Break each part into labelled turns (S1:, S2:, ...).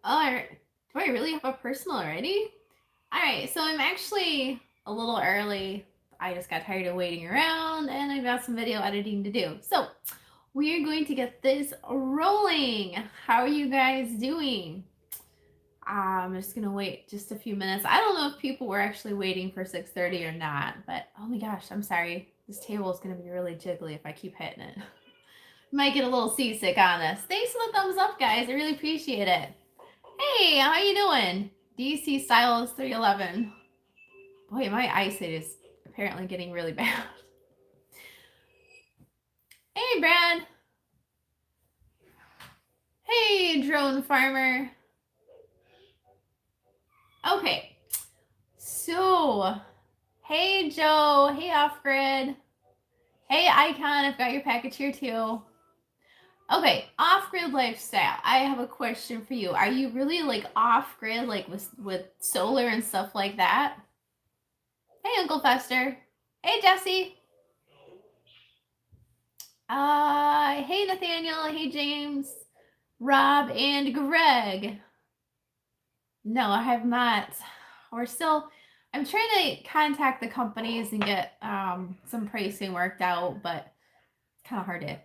S1: Oh, do I really have a personal already? All right, so I'm actually a little early. I just got tired of waiting around and I've got some video editing to do. So we are going to get this rolling. How are you guys doing? I'm just gonna wait just a few minutes. I don't know if people were actually waiting for 6:30 or not, but oh my gosh, I'm sorry. This table is gonna be really jiggly if I keep hitting it. Might get a little seasick on this. Thanks for the thumbs up, guys. I really appreciate it. Hey, how you doing? DC Styles 311. Boy, my eyesight is apparently getting really bad. Hey, Brad. Hey, drone farmer. Okay, so hey, Joe. Hey, off grid. Hey, Icon. I've got your package here too. Okay, off grid lifestyle. I have a question for you. Are you really like off grid, like with solar and stuff like that? Hey, Uncle Fester. Hey, Jesse. Hey, Nathaniel. Hey, James, Rob, and Greg. No, I have not. We're still. I'm trying to contact the companies and get some pricing worked out, but it's kind of hard to.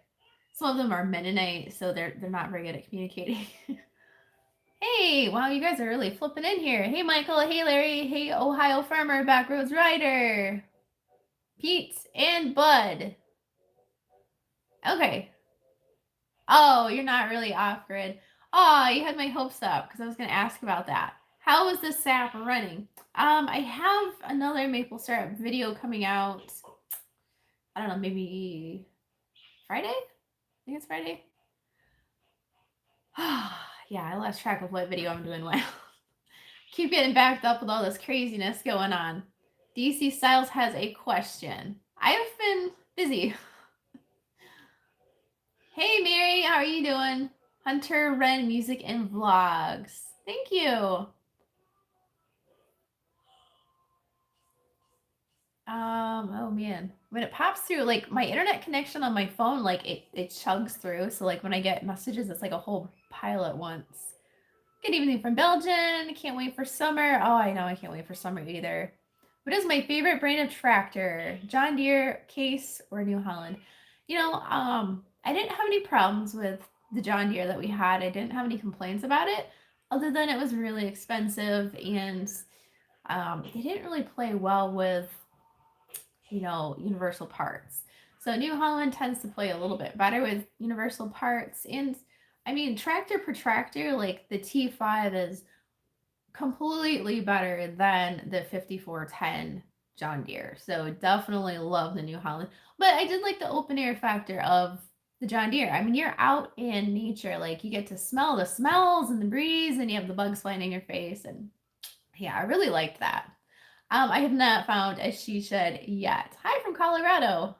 S1: Some of them are Mennonite, so they're not very good at communicating. Hey, wow, you guys are really flipping in here. Hey, Michael. Hey, Larry. Hey, Ohio Farmer, Backroads Rider, Pete, and Bud. Okay. Oh, you're not really off grid. Oh, you had my hopes up because I was going to ask about that. How is the sap running? I have another maple syrup video coming out. I don't know, maybe Friday? I think it's Friday. Yeah, I lost track of what video I'm doing when. Keep getting backed up with all this craziness going on. DC Styles has a question. I've been busy. Hey, Mary, how are you doing? Hunter Wren Music and Vlogs. Thank you. Oh man. When it pops through, like my internet connection on my phone, like it chugs through. So like when I get messages, it's like a whole pile at once. Good evening from Belgium. Can't wait for summer. Oh, I know I can't wait for summer either. What is my favorite brand of tractor? John Deere, Case, or New Holland? I didn't have any problems with the John Deere that we had. I didn't have any complaints about it, other than it was really expensive and they didn't really play well with universal parts. So New Holland tends to play a little bit better with universal parts. And I mean, tractor per tractor, like the T5 is completely better than the 5410 John Deere. So definitely love the New Holland. But I did like the open air factor of the John Deere. I mean, you're out in nature, like you get to smell the smells and the breeze, and you have the bugs flying in your face. And yeah, I really liked that. I have not found a she shed yet. Hi from Colorado.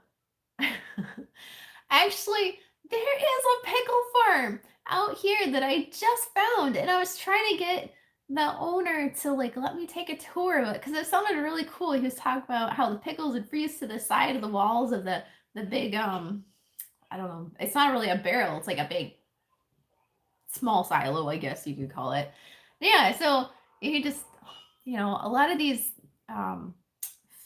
S1: Actually, there is a pickle farm out here that I just found, and I was trying to get the owner to like let me take a tour of it because it sounded really cool. He was talking about how the pickles would freeze to the side of the walls of the big I don't know. It's not really a barrel. It's like a big small silo, I guess you could call it. Yeah, so he just a lot of these um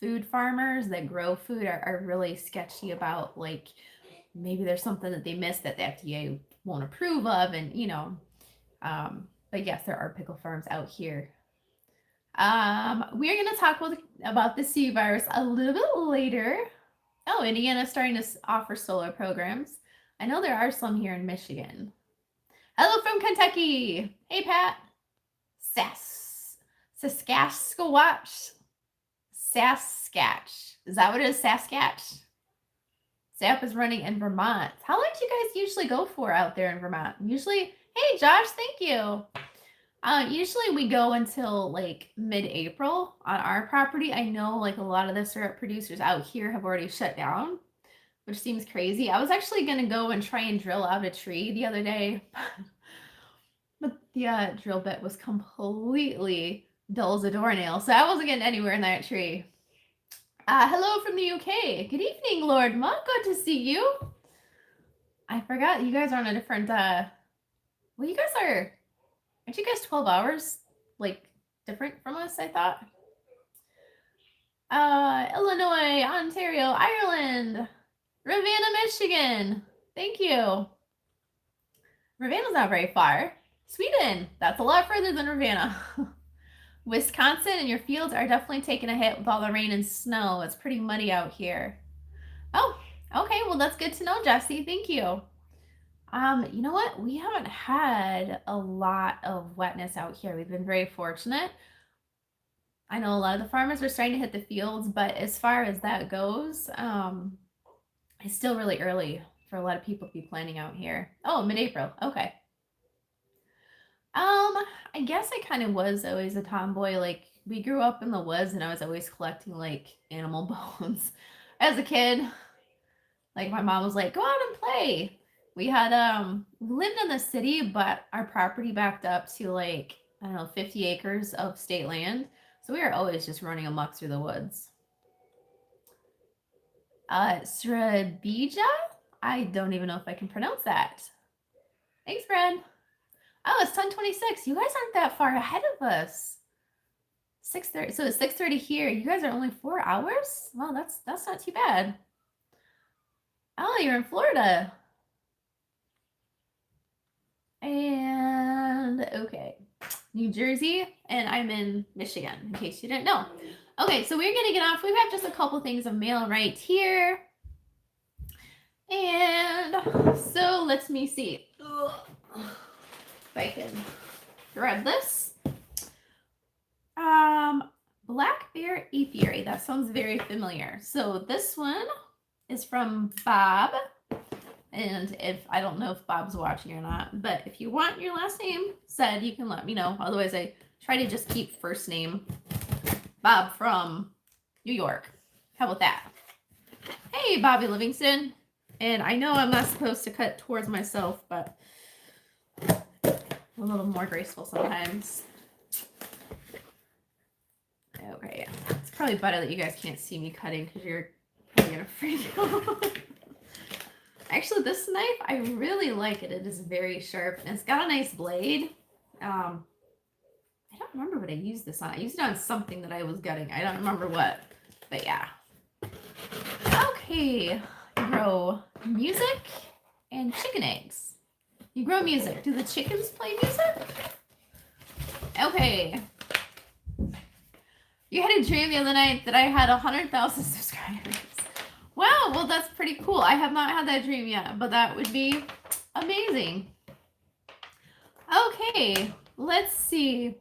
S1: food farmers that grow food are really sketchy about like maybe there's something that they missed that the FDA won't approve of, and but yes, there are pickle farms out here. We're gonna talk about the sea virus a little bit later. Oh, Indiana's starting to offer solar programs. I know there are some here in Michigan. Hello from Kentucky. Hey, Pat. Saskatchewan. Saskatch. Is that what it is? Saskatch? SAP is running in Vermont. How long do you guys usually go for out there in Vermont? Usually, hey, Josh, thank you. Usually we go until like mid-April on our property. I know like a lot of the syrup producers out here have already shut down, which seems crazy. I was actually gonna go and try and drill out a tree the other day, but the drill bit was completely dull as a doornail, so I wasn't getting anywhere in that tree. Hello from the UK. Good evening, Lord Ma. Good to see you. I forgot you guys are on a different. Well, you guys are Aren't you guys 12 hours, like, different from us, I thought? Illinois, Ontario, Ireland, Ravenna, Michigan. Thank you. Ravenna's not very far. Sweden, that's a lot further than Ravenna. Wisconsin and your fields are definitely taking a hit with all the rain and snow. It's pretty muddy out here. Oh, okay. Well, that's good to know, Jesse. Thank you. You know what? We haven't had a lot of wetness out here. We've been very fortunate. I know a lot of the farmers are starting to hit the fields, but as far as that goes, it's still really early for a lot of people to be planting out here. Oh, mid-April. Okay. I guess I kind of was always a tomboy. Like, we grew up in the woods and I was always collecting like animal bones. As a kid, like my mom was like, go out and play. We had we lived in the city, but our property backed up to like, I don't know, 50 acres of state land. So we were always just running amok through the woods. Srabija? I don't even know if I can pronounce that. Thanks, Brad. Oh, it's 10:26. You guys aren't that far ahead of us. 6:30. So it's 6:30 here. You guys are only 4 hours? Well, that's not too bad. Oh, you're in Florida. And okay. New Jersey, and I'm in Michigan, in case you didn't know. Okay, so we're gonna get off. We have just a couple things of mail right here. And so let me see. If I can grab this. Black bear apiary. That sounds very familiar. So this one is from Bob. And if I don't know if Bob's watching or not, but if you want your last name said, you can let me know. Otherwise, I try to just keep first name Bob from New York. How about that? Hey, Bobby Livingston. And I know I'm not supposed to cut towards myself, but a little more graceful sometimes. Okay, yeah. It's probably better that you guys can't see me cutting because you're probably gonna freak out. Actually, this knife, I really like it. It is very sharp and it's got a nice blade. I don't remember what I used this on. I used it on something that I was gutting. I don't remember what, but yeah. Okay, grow music and chicken eggs. You grow music. Do the chickens play music? Okay. You had a dream the other night that I had 100,000 subscribers. Wow, well, that's pretty cool. I have not had that dream yet, but that would be amazing. Okay, let's see.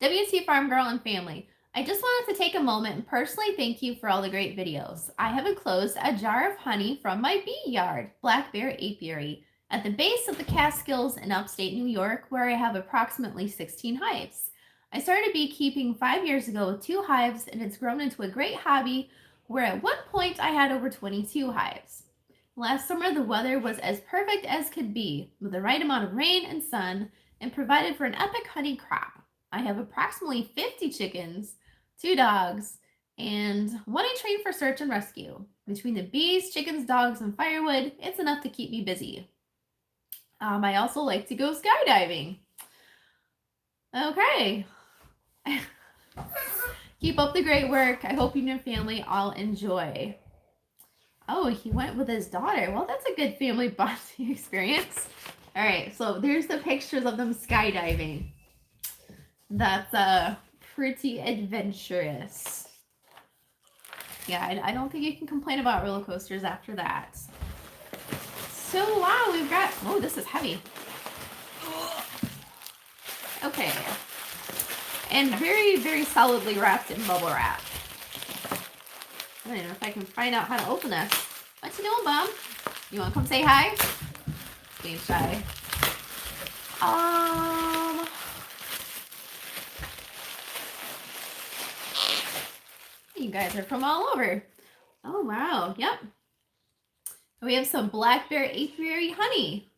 S1: WTFarm Girl and family. I just wanted to take a moment and personally thank you for all the great videos. I have enclosed a jar of honey from my bee yard, Black Bear Apiary, at the base of the Catskills in upstate New York, where I have approximately 16 hives. I started beekeeping 5 years ago with 2 hives, and it's grown into a great hobby where at one point I had over 22 hives. Last summer, the weather was as perfect as could be, with the right amount of rain and sun, and provided for an epic honey crop. I have approximately 50 chickens, 2 dogs, and 1 I train for search and rescue. Between the bees, chickens, dogs, and firewood, it's enough to keep me busy. I also like to go skydiving. Okay. Keep up the great work. I hope you and your family all enjoy. Oh, he went with his daughter. Well, that's a good family bonding experience. All right, so there's the pictures of them skydiving. That's pretty adventurous. Yeah, I don't think you can complain about roller coasters after that. So, wow, we've got, oh, this is heavy. Okay. And very, very solidly wrapped in bubble wrap. I don't even know if I can find out how to open this. What you doing, Mom? You want to come say hi? Being shy. You guys are from all over. Oh, wow. Yep. We have some Black Bear Apiary honey.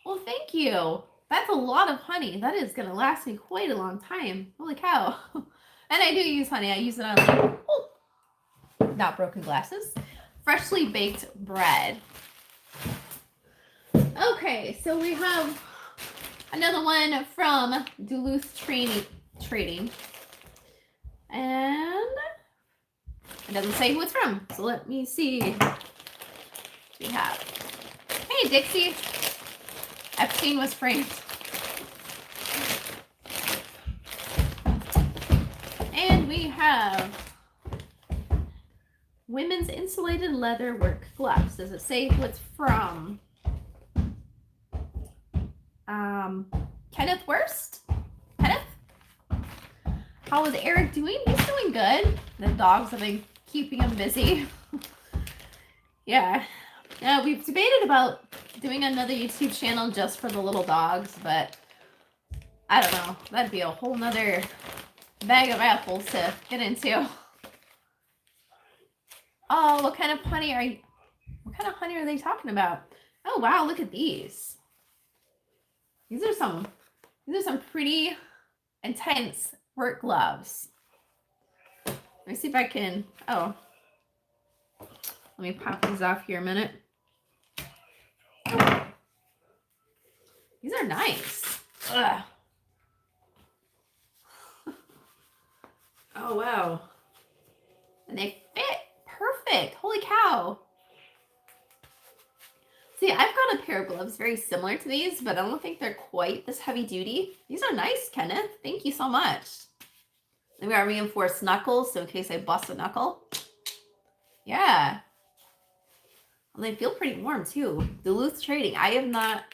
S1: Well, thank you. That's a lot of honey. That is going to last me quite a long time. Holy cow. And I do use honey. I use it on, like, oh, not broken glasses. Freshly baked bread. Okay, so we have a Another one from Duluth Trading. And it doesn't say who it's from. So let me see what we have. Hey, Dixie. Epstein was framed. And we have women's insulated leather work gloves. Does it say who it's from? Kenneth Wurst? Kenneth? How is Eric doing? He's doing good. The dogs have been keeping him busy. Yeah. We've debated about doing another YouTube channel just for the little dogs, but I don't know. That'd be a whole nother bag of apples to get into. Oh, what kind of honey are they talking about? Oh wow, look at these. These are some pretty intense work gloves. Let me see if I can, let me pop these off here a minute. These are nice. Ugh. Oh, wow. And they fit perfect. Holy cow. See, I've got a pair of gloves very similar to these, but I don't think they're quite this heavy duty. These are nice, Kenneth. Thank you so much. And we got reinforced knuckles, so in case I bust a knuckle. Yeah. Well, they feel pretty warm, too. Duluth Trading. I have not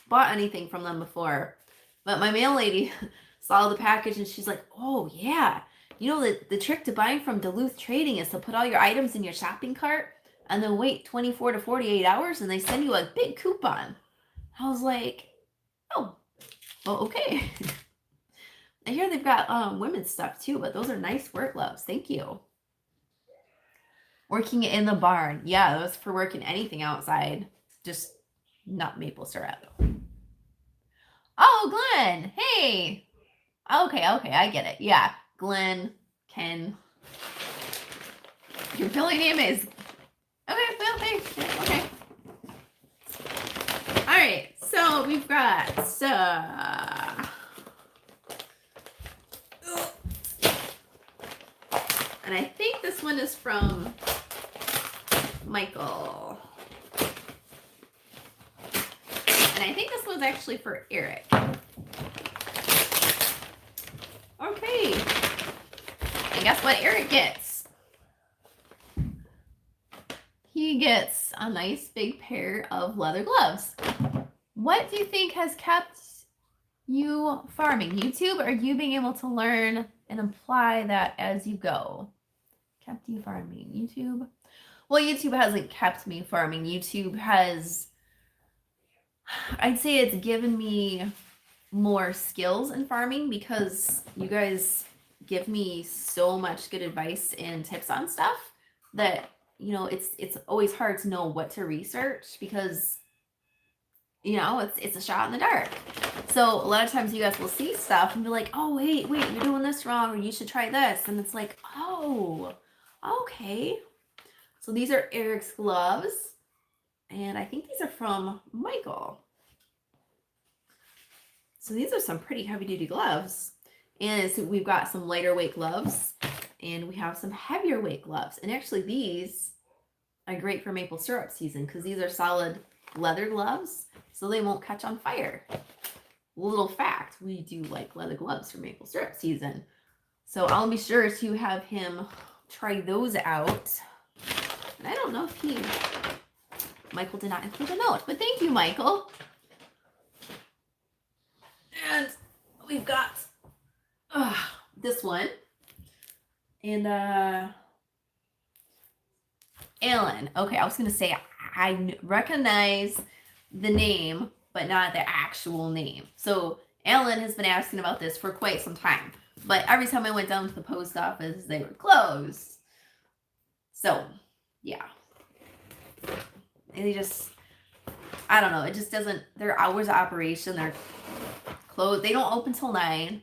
S1: bought anything from them before, but my mail lady saw the package and she's like, oh, yeah. You know, the trick to buying from Duluth Trading is to put all your items in your shopping cart and then wait 24 to 48 hours and they send you a big coupon. I was like, oh, well, okay. I hear they've got women's stuff too, but those are nice work gloves. Thank you. Working in the barn. Yeah, that was for working anything outside. Just not maple syrup. Oh, Glenn. Hey. Okay, I get it. Yeah, Glenn, Ken. Your billing name is... Okay. All right, so we've got and I think this one is from Michael. And I think this one's actually for Eric. Okay. And guess what Eric gets? He gets a nice big pair of leather gloves. What do you think has kept you farming? YouTube, or you being able to learn and apply that as you go? Kept you farming? YouTube? Well, YouTube hasn't kept me farming. YouTube has, I'd say it's given me more skills in farming because you guys give me so much good advice and tips on stuff that, you know, it's always hard to know what to research because, you know, it's a shot in the dark. So a lot of times you guys will see stuff and be like, oh, wait, you're doing this wrong, or you should try this. And it's like, oh, okay. So these are Eric's gloves. And I think these are from Michael. So these are some pretty heavy duty gloves. And so we've got some lighter weight gloves and we have some heavier weight gloves. And actually these are great for maple syrup season because these are solid leather gloves, so they won't catch on fire. Little fact, we do like leather gloves for maple syrup season. So I'll be sure to have him try those out. And I don't know if Michael did not include a note, but thank you, Michael. And we've got this one. And Alan. Okay, I was going to say I recognize the name, but not the actual name. So Alan has been asking about this for quite some time. But every time I went down to the post office, they were closed. So, yeah. And they just, I don't know. It just doesn't, their hours of operation, they're closed. They don't open till 9.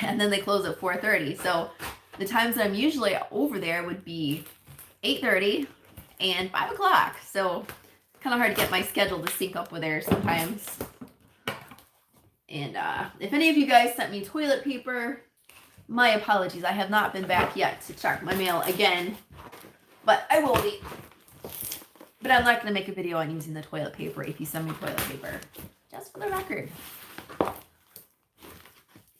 S1: And then they close at 4:30. So the times that I'm usually over there would be 8:30 and 5 o'clock. So kind of hard to get my schedule to sync up with theirs sometimes. And if any of you guys sent me toilet paper, my apologies. I have not been back yet to check my mail again, but I will be. But I'm not going to make a video on using the toilet paper if you send me toilet paper. Just for the record.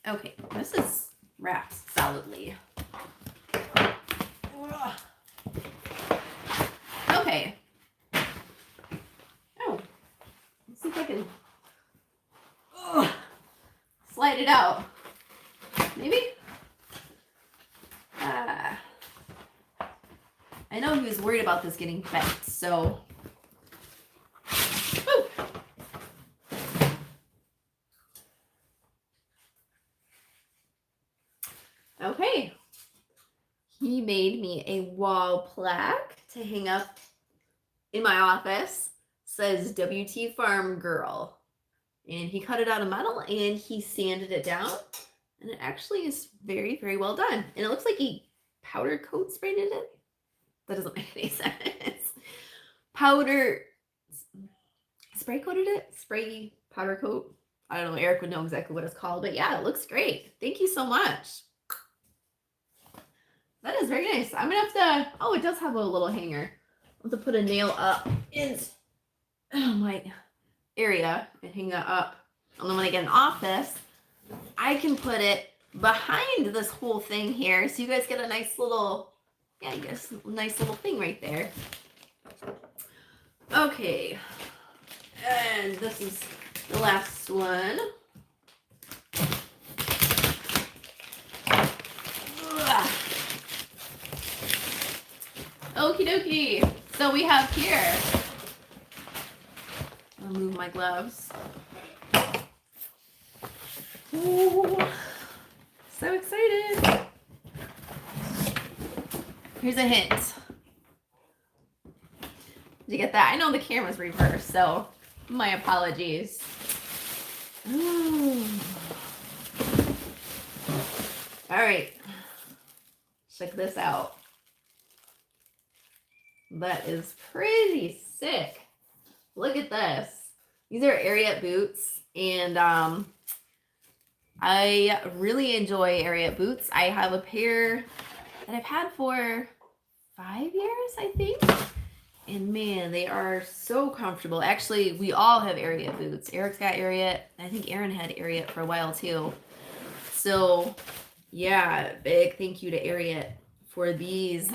S1: Okay, this is wrapped solidly. Okay. Oh, let's see if I can slide it out. Maybe? I know he was worried about this getting bent, so. Woo. Okay. He made me a wall plaque to hang up in my office. Says WTFarm Girl. And he cut it out of metal and he sanded it down. And it actually is very, very well done. And it looks like he powder coat sprayed it. That doesn't make any sense. Powder spray coated it? Spray powder coat? I don't know. Eric would know exactly what it's called. But yeah, it looks great. Thank you so much. That is very nice. I'm going to have to... Oh, it does have a little hanger. I'll have to put a nail up in my area and hang that up. And then when I get an office, I can put it behind this whole thing here. So you guys get a nice little... Yeah, you guys a nice little thing right there. Okay. And this is the last one. Okie dokie. So we have here, I'll move my gloves. Ooh, so excited. Here's a hint. Did you get that? I know the camera's reversed, so my apologies. Ooh. All right. Check this out. That is pretty sick. Look at this. These are Ariat boots, and I really enjoy Ariat boots. I have a pair that I've had for 5 years, I think. And man, they are so comfortable. Actually, we all have Ariat boots. Eric's got Ariat. I think Aaron had Ariat for a while too. So yeah, big thank you to Ariat for these.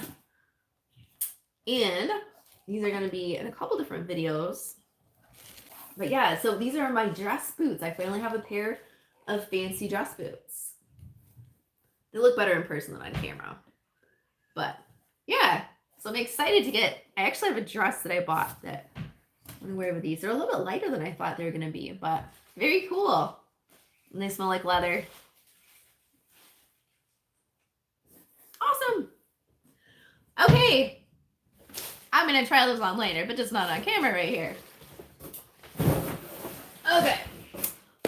S1: And these are going to be in a couple different videos. But yeah, so these are my dress boots. I finally have a pair of fancy dress boots. They look better in person than on camera. But yeah, so I'm excited to get, I actually have a dress that I bought that I'm going to wear with these. They're a little bit lighter than I thought they were going to be, but very cool. And they smell like leather. Awesome. Okay. I'm going to try those on later, but just not on camera right here. Okay.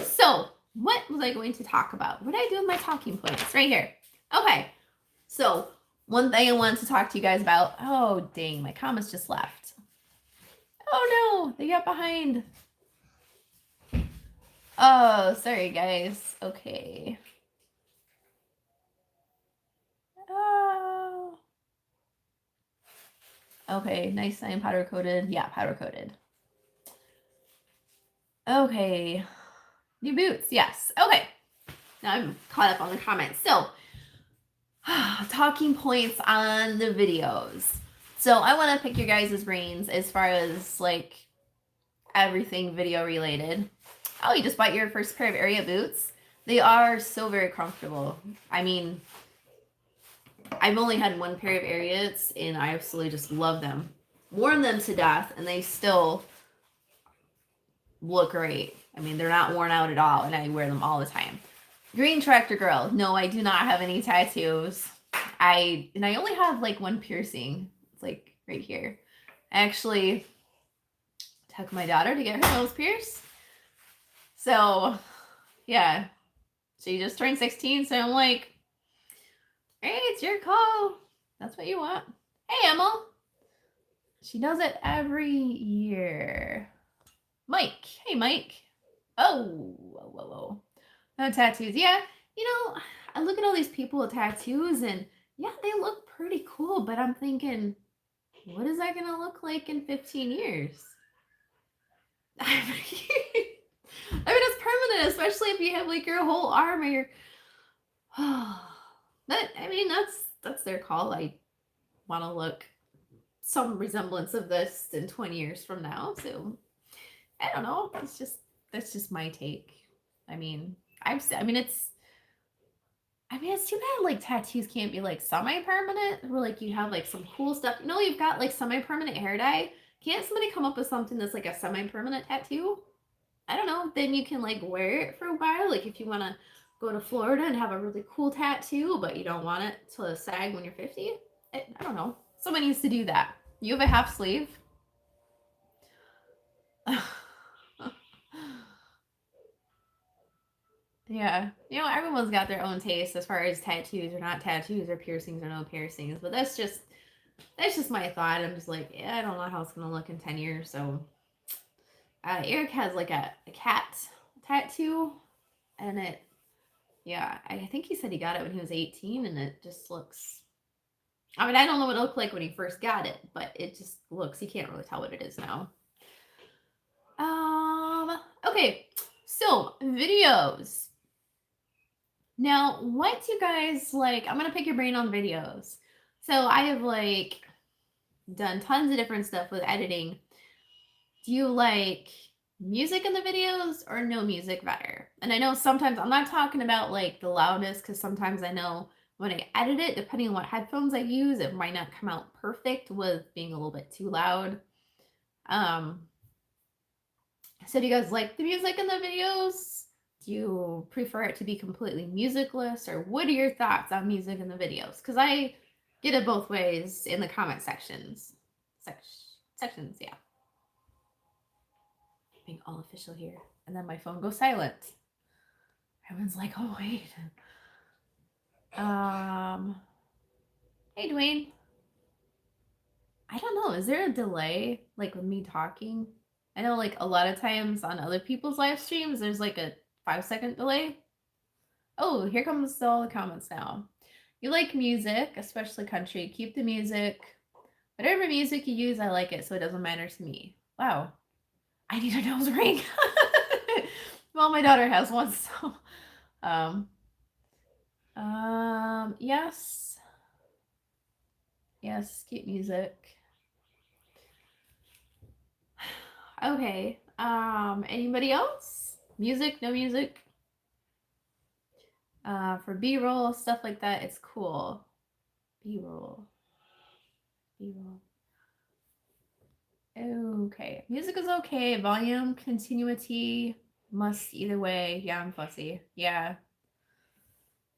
S1: So what was I going to talk about? What did I do with my talking points? Right here. Okay. So one thing I wanted to talk to you guys about. Oh, dang. My comments just left. Oh, no. They got behind. Oh, sorry, guys. Okay. Oh. Okay. Nice sign. Powder coated. Yeah, powder coated. Okay. New boots. Yes. Okay. Now I'm caught up on the comments. So, talking points on the videos. So I want to pick your guys' brains as far as like everything video related. Oh, you just bought your first pair of Ariat boots? They are so very comfortable. I mean, I've only had one pair of Ariats and I absolutely just love them. Worn them to death and they still look great. I mean, they're not worn out at all and I wear them all the time. Green Tractor Girl. No, I do not have any tattoos. I only have like one piercing. It's like right here. I actually took my daughter to get her nose pierced. So, yeah. She just turned 16, so I'm like, hey, it's your call. That's what you want. Hey, Emma. She does it every year. Mike. Hey, Mike. Oh, whoa, whoa, whoa. No tattoos. Yeah, you know, I look at all these people with tattoos, and yeah, they look pretty cool. But I'm thinking, what is that gonna look like in 15 years? I mean, it's permanent, especially if you have like your whole arm or your. But I mean, that's their call. I want to look some resemblance of this in 20 years from now. So I don't know. That's just my take. I mean, I mean it's too bad like tattoos can't be like semi-permanent, where like you have like some cool stuff. You know, you've got like semi-permanent hair dye. Can't somebody come up with something that's like a semi-permanent tattoo? I don't know. Then you can like wear it for a while. Like if you want to go to Florida and have a really cool tattoo, but you don't want it to sag when you're 50. I don't know. Someone needs to do that. You have a half sleeve. Yeah. You know, everyone's got their own taste as far as tattoos or not tattoos or piercings or no piercings, but that's just my thought. I'm just like, yeah, I don't know how it's gonna look in 10 years. So Eric has like a cat tattoo, and it, yeah, I think he said he got it when he was 18, and it just looks. I mean, I don't know what it looked like when he first got it, but it just looks. You can't really tell what it is now. Okay, so videos. Now, what do you guys like? I'm gonna pick your brain on videos. So I have like done tons of different stuff with editing. Do you like music in the videos or no music better? And I know sometimes I'm not talking about like the loudness, because sometimes I know when I edit it, depending on what headphones I use, it might not come out perfect with being a little bit too loud. Um, so do you guys like the music in the videos? Do you prefer it to be completely musicless, or what are your thoughts on music in the videos? Because I get it both ways in the comment sections. Sections, yeah. Being all official here. And then my phone goes silent. Everyone's like, oh, wait. Hey, Dwayne. I don't know. Is there a delay, like, with me talking? I know, like, a lot of times on other people's live streams, there's, like, a 5-second delay. Oh, here comes all the comments now. You like music, especially country. Keep the music. Whatever music you use, I like it, so it doesn't matter to me. Wow. I need a nose ring. Well, my daughter has one, so. Yes. Yes, keep music. Okay. Anybody else? Music, no music? For B-roll, stuff like that, it's cool. B-roll. B-roll. Okay. Music is okay. Volume, continuity, must either way. Yeah, I'm fussy. Yeah.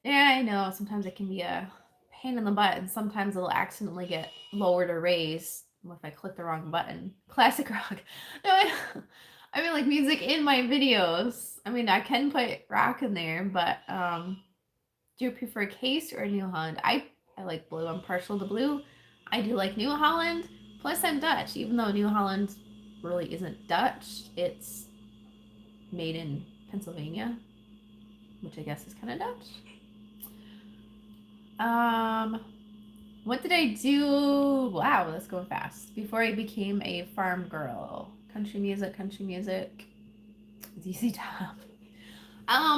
S1: Yeah, I know. Sometimes it can be a pain in the butt, and sometimes it'll accidentally get lowered or raised if I click the wrong button. Classic rock. No, I mean like music in my videos. I mean, I can put rock in there, but do you prefer Case or New Holland? I like blue. I'm partial to blue. I do like New Holland. Plus, I'm Dutch. Even though New Holland really isn't Dutch, it's made in Pennsylvania, which I guess is kind of Dutch. What did I do? Wow, that's going fast. Before I became a farm girl. Country music, ZZ Top.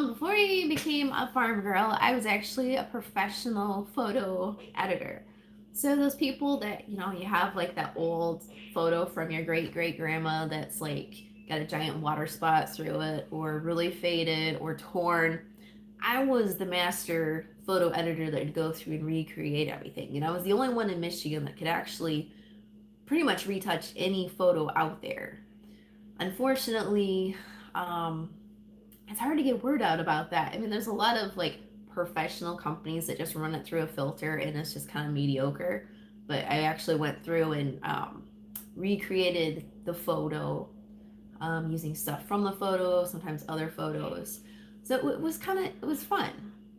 S1: Before I became a farm girl, I was actually a professional photo editor. So those people that, you know, you have like that old photo from your great great grandma that's like got a giant water spot through it, or really faded or torn. I was the master photo editor that would go through and recreate everything. You know, I was the only one in Michigan that could actually pretty much retouch any photo out there. Unfortunately, it's hard to get word out about that. I mean, there's a lot of like professional companies that just run it through a filter and it's just kind of mediocre. But I actually went through and recreated the photo using stuff from the photo, sometimes other photos. So it was it was fun,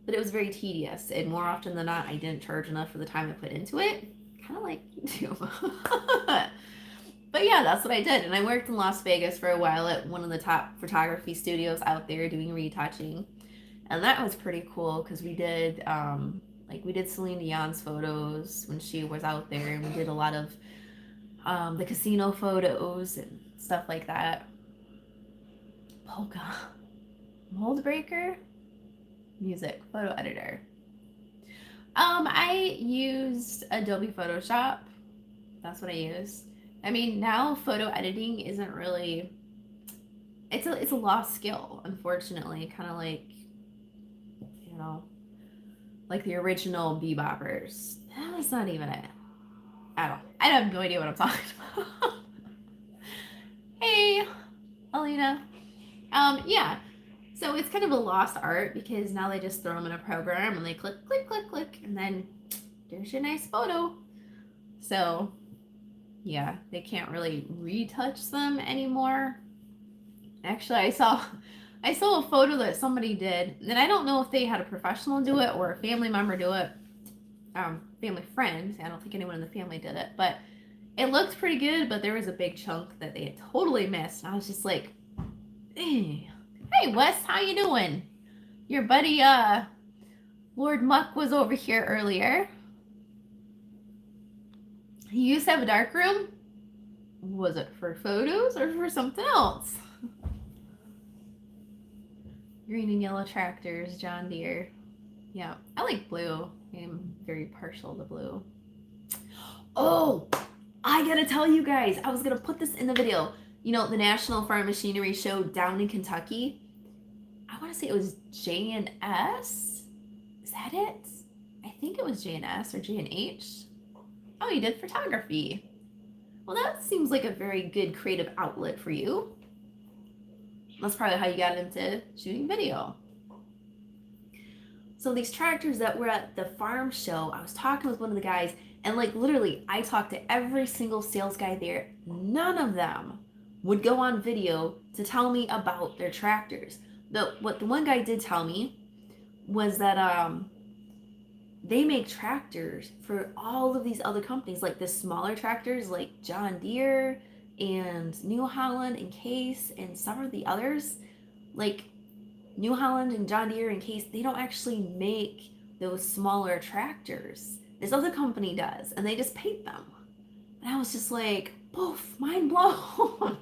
S1: but it was very tedious. And more often than not, I didn't charge enough for the time I put into it. Kind of like YouTube. But yeah, that's what I did. And I worked in Las Vegas for a while at one of the top photography studios out there doing retouching. And that was pretty cool because we did Celine Dion's photos when she was out there, and we did a lot of the casino photos and stuff like that. Polka. Mold breaker. Music. Photo editor. I used Adobe Photoshop. That's what I used. I mean, now photo editing isn't really, it's a lost skill, unfortunately. Kind of like, you know, like the original beboppers. That's not even it. I have no idea what I'm talking about. Hey, Alina. Yeah. So it's kind of a lost art because now they just throw them in a program and they click, click, click, click, and then there's your nice photo. So yeah, they can't really retouch them anymore. Actually, I saw a photo that somebody did, and I don't know if they had a professional do it or a family member do it. Family friend. I don't think anyone in the family did it, but it looked pretty good. But there was a big chunk that they had totally missed. I was just like, eh. Hey Wes, how you doing? Your buddy Lord Muck was over here earlier. He used to have a dark room. Was it for photos or for something else? Green and yellow tractors, John Deere. Yeah, I like blue. I'm very partial to blue. Oh, I gotta tell you guys, I was gonna put this in the video. You know, the National Farm Machinery Show down in Kentucky. I want to say it was J&S. Is that it? I think it was J&S or J&H. Oh, you did photography. Well, that seems like a very good creative outlet for you. That's probably how you got into shooting video. So these tractors that were at the farm show, I was talking with one of the guys, and like literally I talked to every single sales guy there. None of them would go on video to tell me about their tractors. What the one guy did tell me was that they make tractors for all of these other companies, like the smaller tractors like John Deere and New Holland and Case and some of the others. Like New Holland and John Deere and Case, they don't actually make those smaller tractors. This other company does, and they just paint them. And I was just like, poof, mind blown.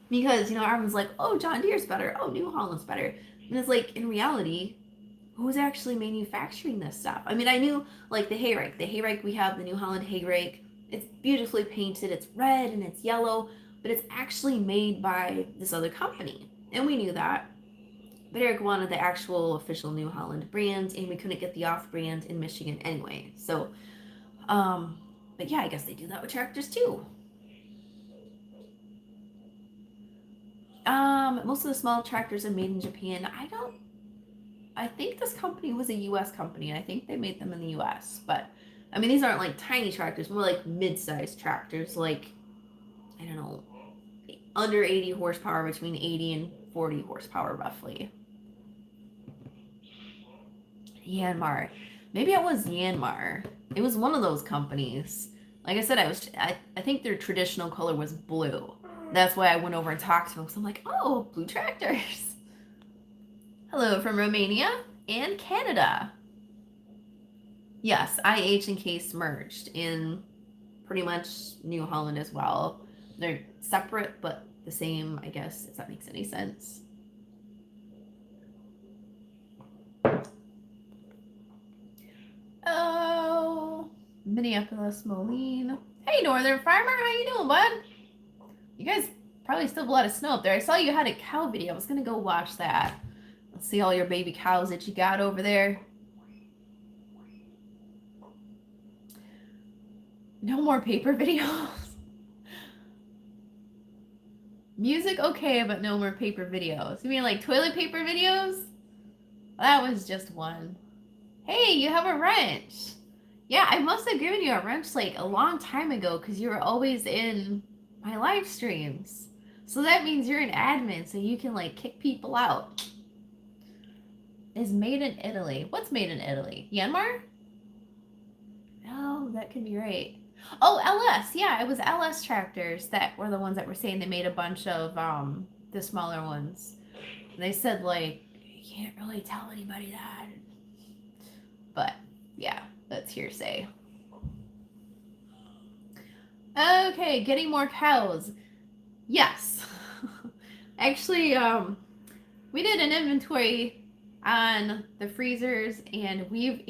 S1: Because, you know, everyone's like, oh, John Deere's better. Oh, New Holland's better. And it's like, in reality, who's actually manufacturing this stuff? I mean, I knew, like, the hay rake. The hay rake, we have the New Holland hay rake. It's beautifully painted. It's red and it's yellow. But it's actually made by this other company. And we knew that. But Eric wanted the actual official New Holland brand, and we couldn't get the off-brand in Michigan anyway. So, but yeah, I guess they do that with tractors too. Most of the small tractors are made in Japan. I think this company was a US company, and I think they made them in the US. But, I mean, these aren't like tiny tractors, more like mid-sized tractors, like, I don't know, under 80 horsepower, between 80 and 40 horsepower, roughly. Yanmar. Maybe it was Yanmar. It was one of those companies. Like I said, I think their traditional color was blue. That's why I went over and talked to them. So I'm like, oh, blue tractors. Hello from Romania and Canada. Yes, IH and Case merged in pretty much New Holland as well. They're separate, but the same, I guess, if that makes any sense. Oh, Minneapolis Moline. Hey, Northern Farmer, how you doing, bud? You guys probably still have a lot of snow up there. I saw you had a cow video. I was gonna go watch that. Let's see all your baby cows that you got over there. No more paper videos. Music okay, but no more paper videos. You mean like toilet paper videos? That was just one. Hey, you have a wrench. Yeah, I must have given you a wrench like a long time ago because you were always in my live streams. So that means you're an admin, so you can like kick people out. Is made in Italy. What's made in Italy? Myanmar? Oh, that could be right. Oh, LS. Yeah, it was LS tractors that were the ones that were saying they made a bunch of the smaller ones. And they said like you can't really tell anybody that. But yeah, that's hearsay. Okay, getting more cows. Yes. Actually, we did an inventory on the freezers and we've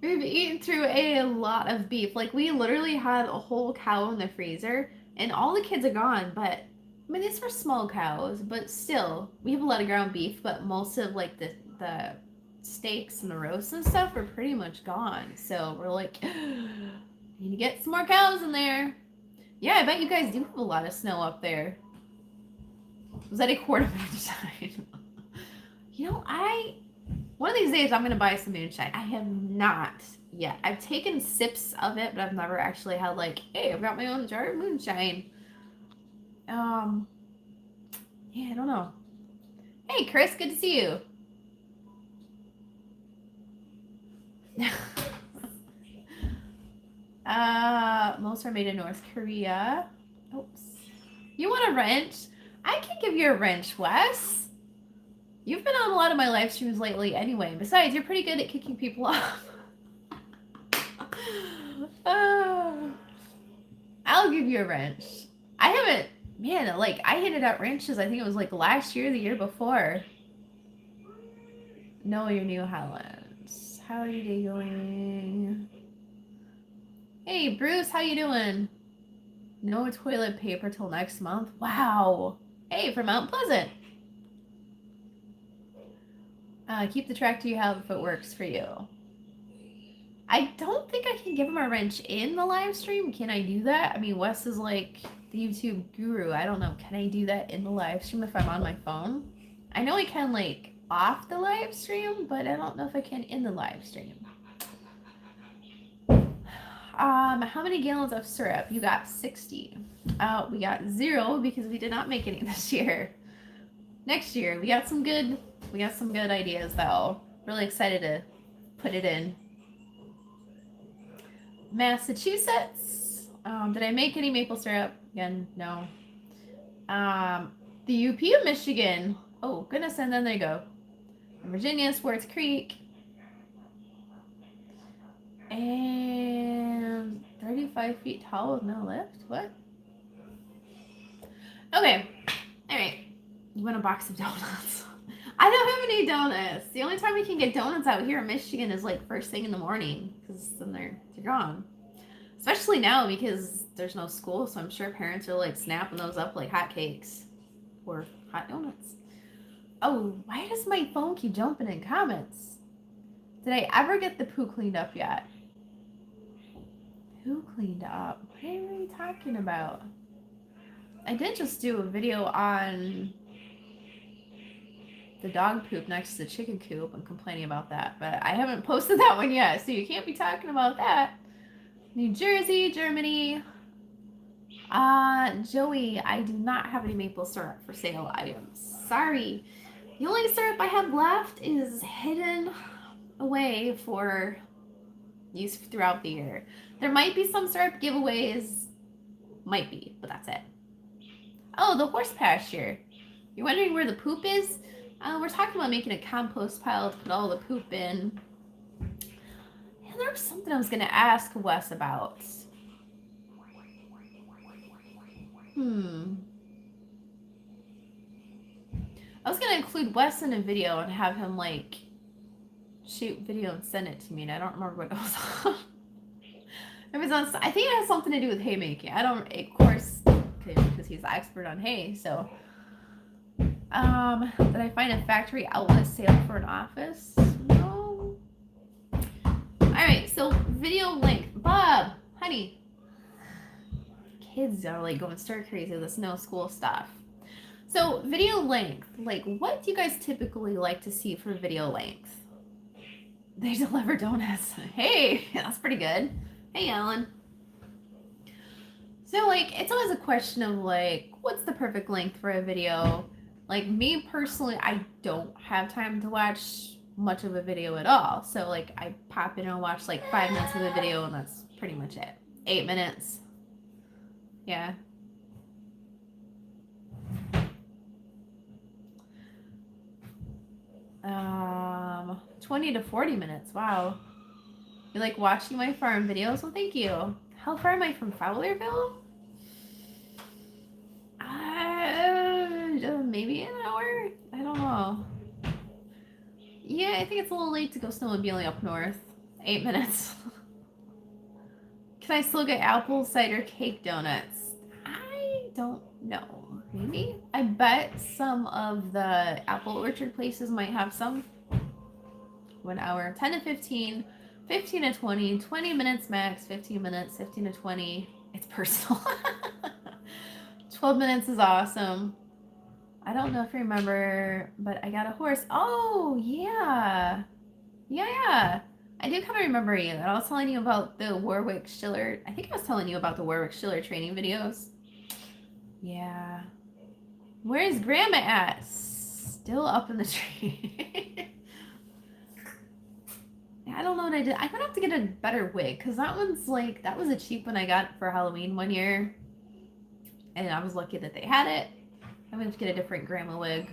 S1: we've eaten through a lot of beef. Like we literally had a whole cow in the freezer and all the kids are gone, but I mean these were small cows, but still we have a lot of ground beef, but most of like the steaks and the roasts and stuff are pretty much gone. So we're like need to get some more cows in there. Yeah, I bet you guys do have a lot of snow up there. Was that a quart of moonshine? You know, one of these days I'm gonna buy some moonshine. I have not yet. I've taken sips of it, but I've never actually had like, hey, I've got my own jar of moonshine. Yeah, I don't know. Hey, Chris, good to see you. Most are made in North Korea. Oops. You want a wrench? I can give you a wrench, Wes. You've been on a lot of my live streams lately anyway. Besides, you're pretty good at kicking people off. I'll give you a wrench. I haven't, man, like, I handed out wrenches, I think it was like last year, the year before. No, your New Highlands. How are you doing? Hey, Bruce, how you doing? No toilet paper till next month. Wow. Hey, from Mount Pleasant. Keep the tractor you have if it works for you. I don't think I can give him a wrench in the live stream. Can I do that? I mean, Wes is like the YouTube guru. I don't know. Can I do that in the live stream if I'm on my phone? I know I can like off the live stream, but I don't know if I can in the live stream. How many gallons of syrup? You got 60. We got 0 because we did not make any this year. Next year, we got some good ideas though. Really excited to put it in. Massachusetts. Did I make any maple syrup? Again, no. The UP of Michigan. Oh, goodness, and then there you go. Virginia, Swartz Creek. And 35 feet tall with no lift? What? Okay. Alright. You want a box of donuts? I don't have any donuts. The only time we can get donuts out here in Michigan is like first thing in the morning because then they're gone. Especially now because there's no school, so I'm sure parents are like snapping those up like hotcakes or hot donuts. Oh, why does my phone keep jumping in comments? Did I ever get the poo cleaned up yet? Poo cleaned up? What are you talking about? I did just do a video on the dog poop next to the chicken coop and complaining about that, but I haven't posted that one yet, so you can't be talking about that. New Jersey, Germany. Joey, I do not have any maple syrup for sale. I am sorry. The only syrup I have left is hidden away for use throughout the year. There might be some syrup giveaways. Might be, but that's it. Oh, the horse pasture. You're wondering where the poop is? We're talking about making a compost pile to put all the poop in. And there was something I was going to ask Wes about. I was going to include Wes in a video and have him, like, shoot video and send it to me, and I don't remember what it was on. It was on, I think it has something to do with haymaking. I don't, of course, because he's the expert on hay, so. Did I find a factory outlet sale for an office? No. Alright, so video length. Bob, honey. Kids are like going stir crazy with this no school stuff. So video length, like what do you guys typically like to see for video length? They deliver donuts. Hey, that's pretty good. Hey, Alan. So like, it's always a question of like, what's the perfect length for a video? Like me personally, I don't have time to watch much of a video at all. So like I pop in and watch like 5 minutes of the video and that's pretty much it. 8 minutes. Yeah. 20 to 40 minutes. Wow. You like watching my farm videos? Well, thank you. How far am I from Fowlerville? Maybe an hour? I don't know. Yeah, I think it's a little late to go snowmobiling up north. 8 minutes. Can I still get apple cider cake donuts? I don't know. Maybe? I bet some of the apple orchard places might have some. 1 hour, 10 to 15, 15 to 20, 20 minutes max, 15 minutes, 15 to 20. It's personal. 12 minutes is awesome. I don't know if you remember, but I got a horse. Oh, yeah. Yeah. I do kind of remember you. I was telling you about the Warwick Schiller. I think I was telling you about the Warwick Schiller training videos. Yeah. Where's Grandma at? Still up in the tree. I don't know what I did. I'm gonna have to get a better wig because that one's like, that was a cheap one I got for Halloween one year. And I was lucky that they had it. I'm gonna have to get a different grandma wig.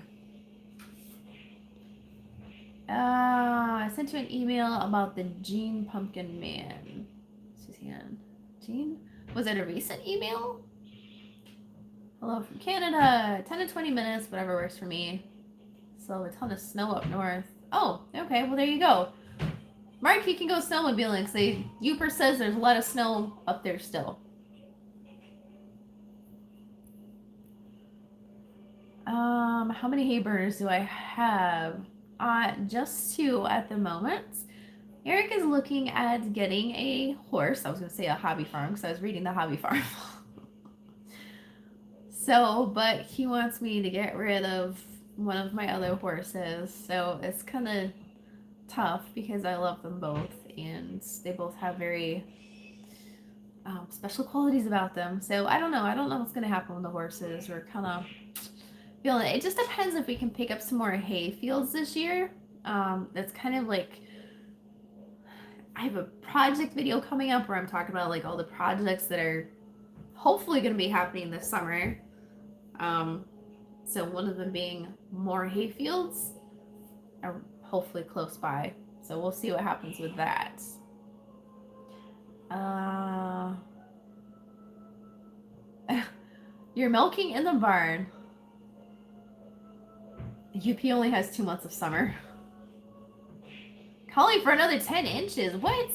S1: I sent you an email about the Gene Pumpkin Man. Suzanne. Gene? Was it a recent email? Hello from Canada. 10 to 20 minutes, whatever works for me. So a ton of snow up north. Oh, okay. Well, there you go. Mark, you can go snowmobiling because Uper says there's a lot of snow up there still. How many hay burners do I have? Just 2 at the moment. Eric is looking at getting a horse. I was going to say a hobby farm because I was reading the hobby farm. So, but he wants me to get rid of one of my other horses. So it's kind of tough because I love them both and they both have very special qualities about them. So I don't know. I don't know what's going to happen with the horses. We're kind of feeling it. It just depends if we can pick up some more hay fields this year. That's kind of like, I have a project video coming up where I'm talking about like all the projects that are hopefully going to be happening this summer. So one of them being more hay fields, hopefully close by. So we'll see what happens with that. You're milking in the barn. UP only has 2 months of summer. Calling for another 10 inches. What?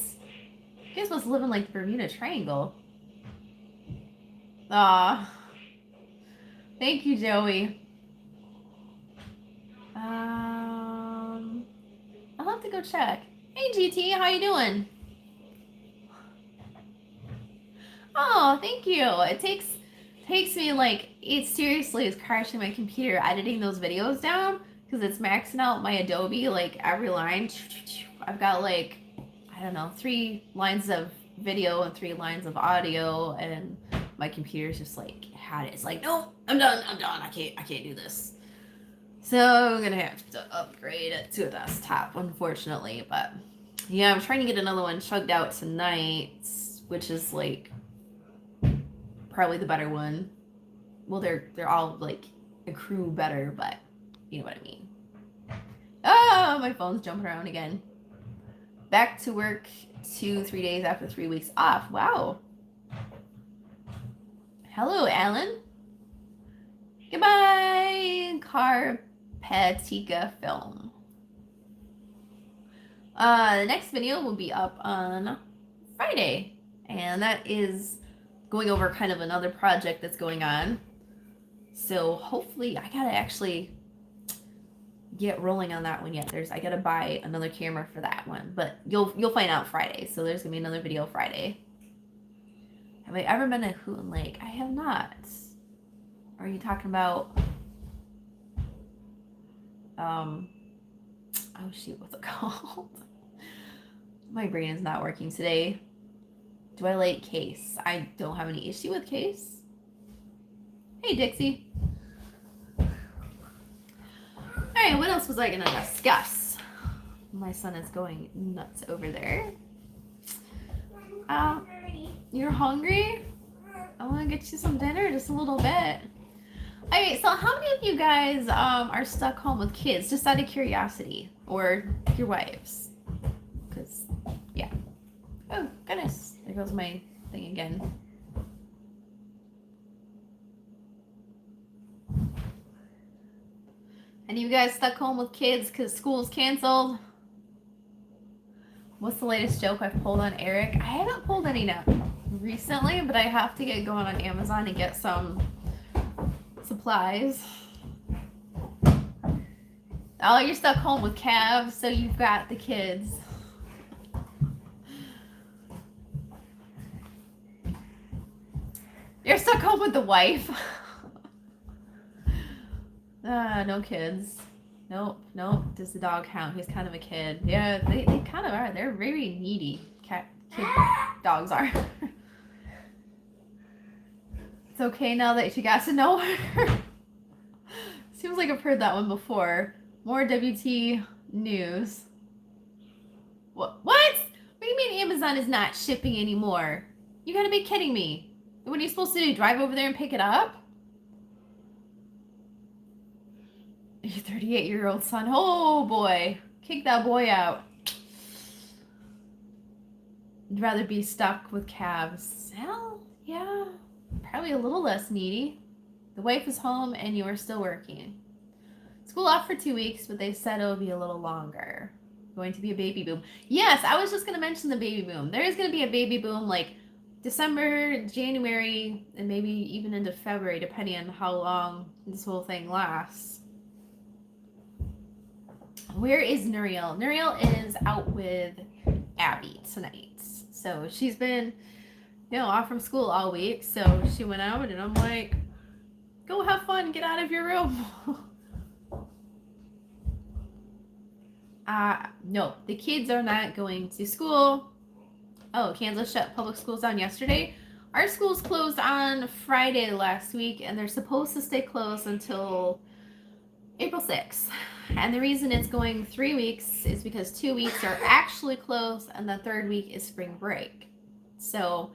S1: You guys must live in like the Bermuda Triangle. Aw. Thank you, Joey. I'll have to go check. Hey, GT, how you doing? Oh, thank you. It takes me like, it seriously is crashing my computer editing those videos down because it's maxing out my Adobe, like every line. I've got like, I don't know, 3 lines of video and 3 lines of audio, and my computer's just like had it. It's like, no, I'm done. I can't do this. So I'm gonna have to upgrade it to a desktop, unfortunately. But yeah, I'm trying to get another one chugged out tonight, which is like probably the better one. Well, they're all like accrue better, but you know what I mean. Oh, my phone's jumping around again. Back to work 2-3 days after 3 weeks off. Wow. Hello, Alan. Goodbye, Carpetica Film. The next video will be up on Friday, and that is going over kind of another project that's going on. So hopefully, I gotta actually get rolling on that one yet. I gotta buy another camera for that one, but you'll find out Friday. So there's gonna be another video Friday. Have I ever been to Hooten Lake? I have not. Are you talking about? Oh shoot, what's it called? My brain is not working today. Do I like Case? I don't have any issue with Case. Hey, Dixie. All right, what else was I gonna discuss? My son is going nuts over there. You're hungry? I want to get you some dinner, just a little bit. Okay, so how many of you guys are stuck home with kids, just out of curiosity, or your wives? Because, yeah. Oh, goodness. There goes my thing again. Any of you guys stuck home with kids because school's canceled? What's the latest joke I've pulled on Eric? I haven't pulled any recently, but I have to get going on Amazon and get some supplies. Oh, you're stuck home with calves, so you've got the kids. You're stuck home with the wife. No kids. Nope. Does the dog count? He's kind of a kid. Yeah, they kind of are. They're very needy. Kid dogs are. It's okay now that you got to know her. Seems like I've heard that one before. More WT news. What? What do you mean Amazon is not shipping anymore? You gotta be kidding me. What are you supposed to do? Drive over there and pick it up? Your 38-year-old son. Oh boy. Kick that boy out. I'd rather be stuck with calves. Well, yeah. Probably a little less needy. The wife is home and you are still working. School off for 2 weeks, but they said it'll be a little longer. Going to be a baby boom. Yes, I was just going to mention the baby boom. There is going to be a baby boom like December, January, and maybe even into February, depending on how long this whole thing lasts. Where is Nuriel? Nuriel is out with Abby tonight. So she's been, off from school all week. So she went out and I'm like, go have fun, get out of your room. No, the kids are not going to school. Oh, Kansas shut public schools down yesterday. Our schools closed on Friday last week, and they're supposed to stay closed until April 6th. And the reason it's going 3 weeks is because 2 weeks are actually closed, and the third week is spring break. So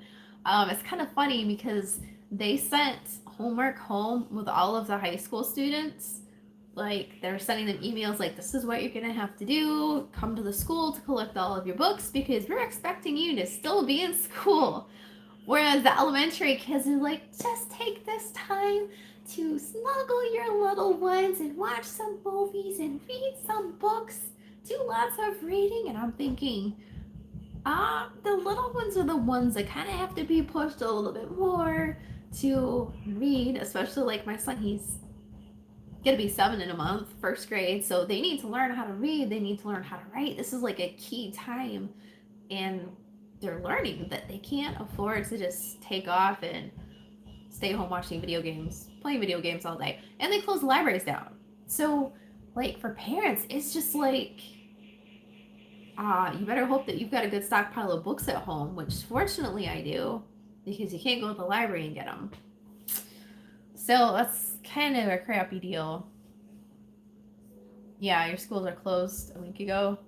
S1: it's kind of funny because they sent homework home with all of the high school students. Like, they're sending them emails like, this is what you're going to have to do. Come to the school to collect all of your books because we're expecting you to still be in school. Whereas the elementary kids are like, just take this time to snuggle your little ones and watch some movies and read some books. Do lots of reading. And I'm thinking, the little ones are the ones that kind of have to be pushed a little bit more to read, especially like my son. He's gonna be 7 in a month, first grade, so they need to learn how to read, they need to learn how to write. This is like a key time, and they're learning that they can't afford to just take off and stay home watching video games, playing video games all day, and they close the libraries down. So like for parents, it's just like you better hope that you've got a good stockpile of books at home, which fortunately I do, because you can't go to the library and get them. So that's kind of a crappy deal. Yeah, your schools are closed a week ago.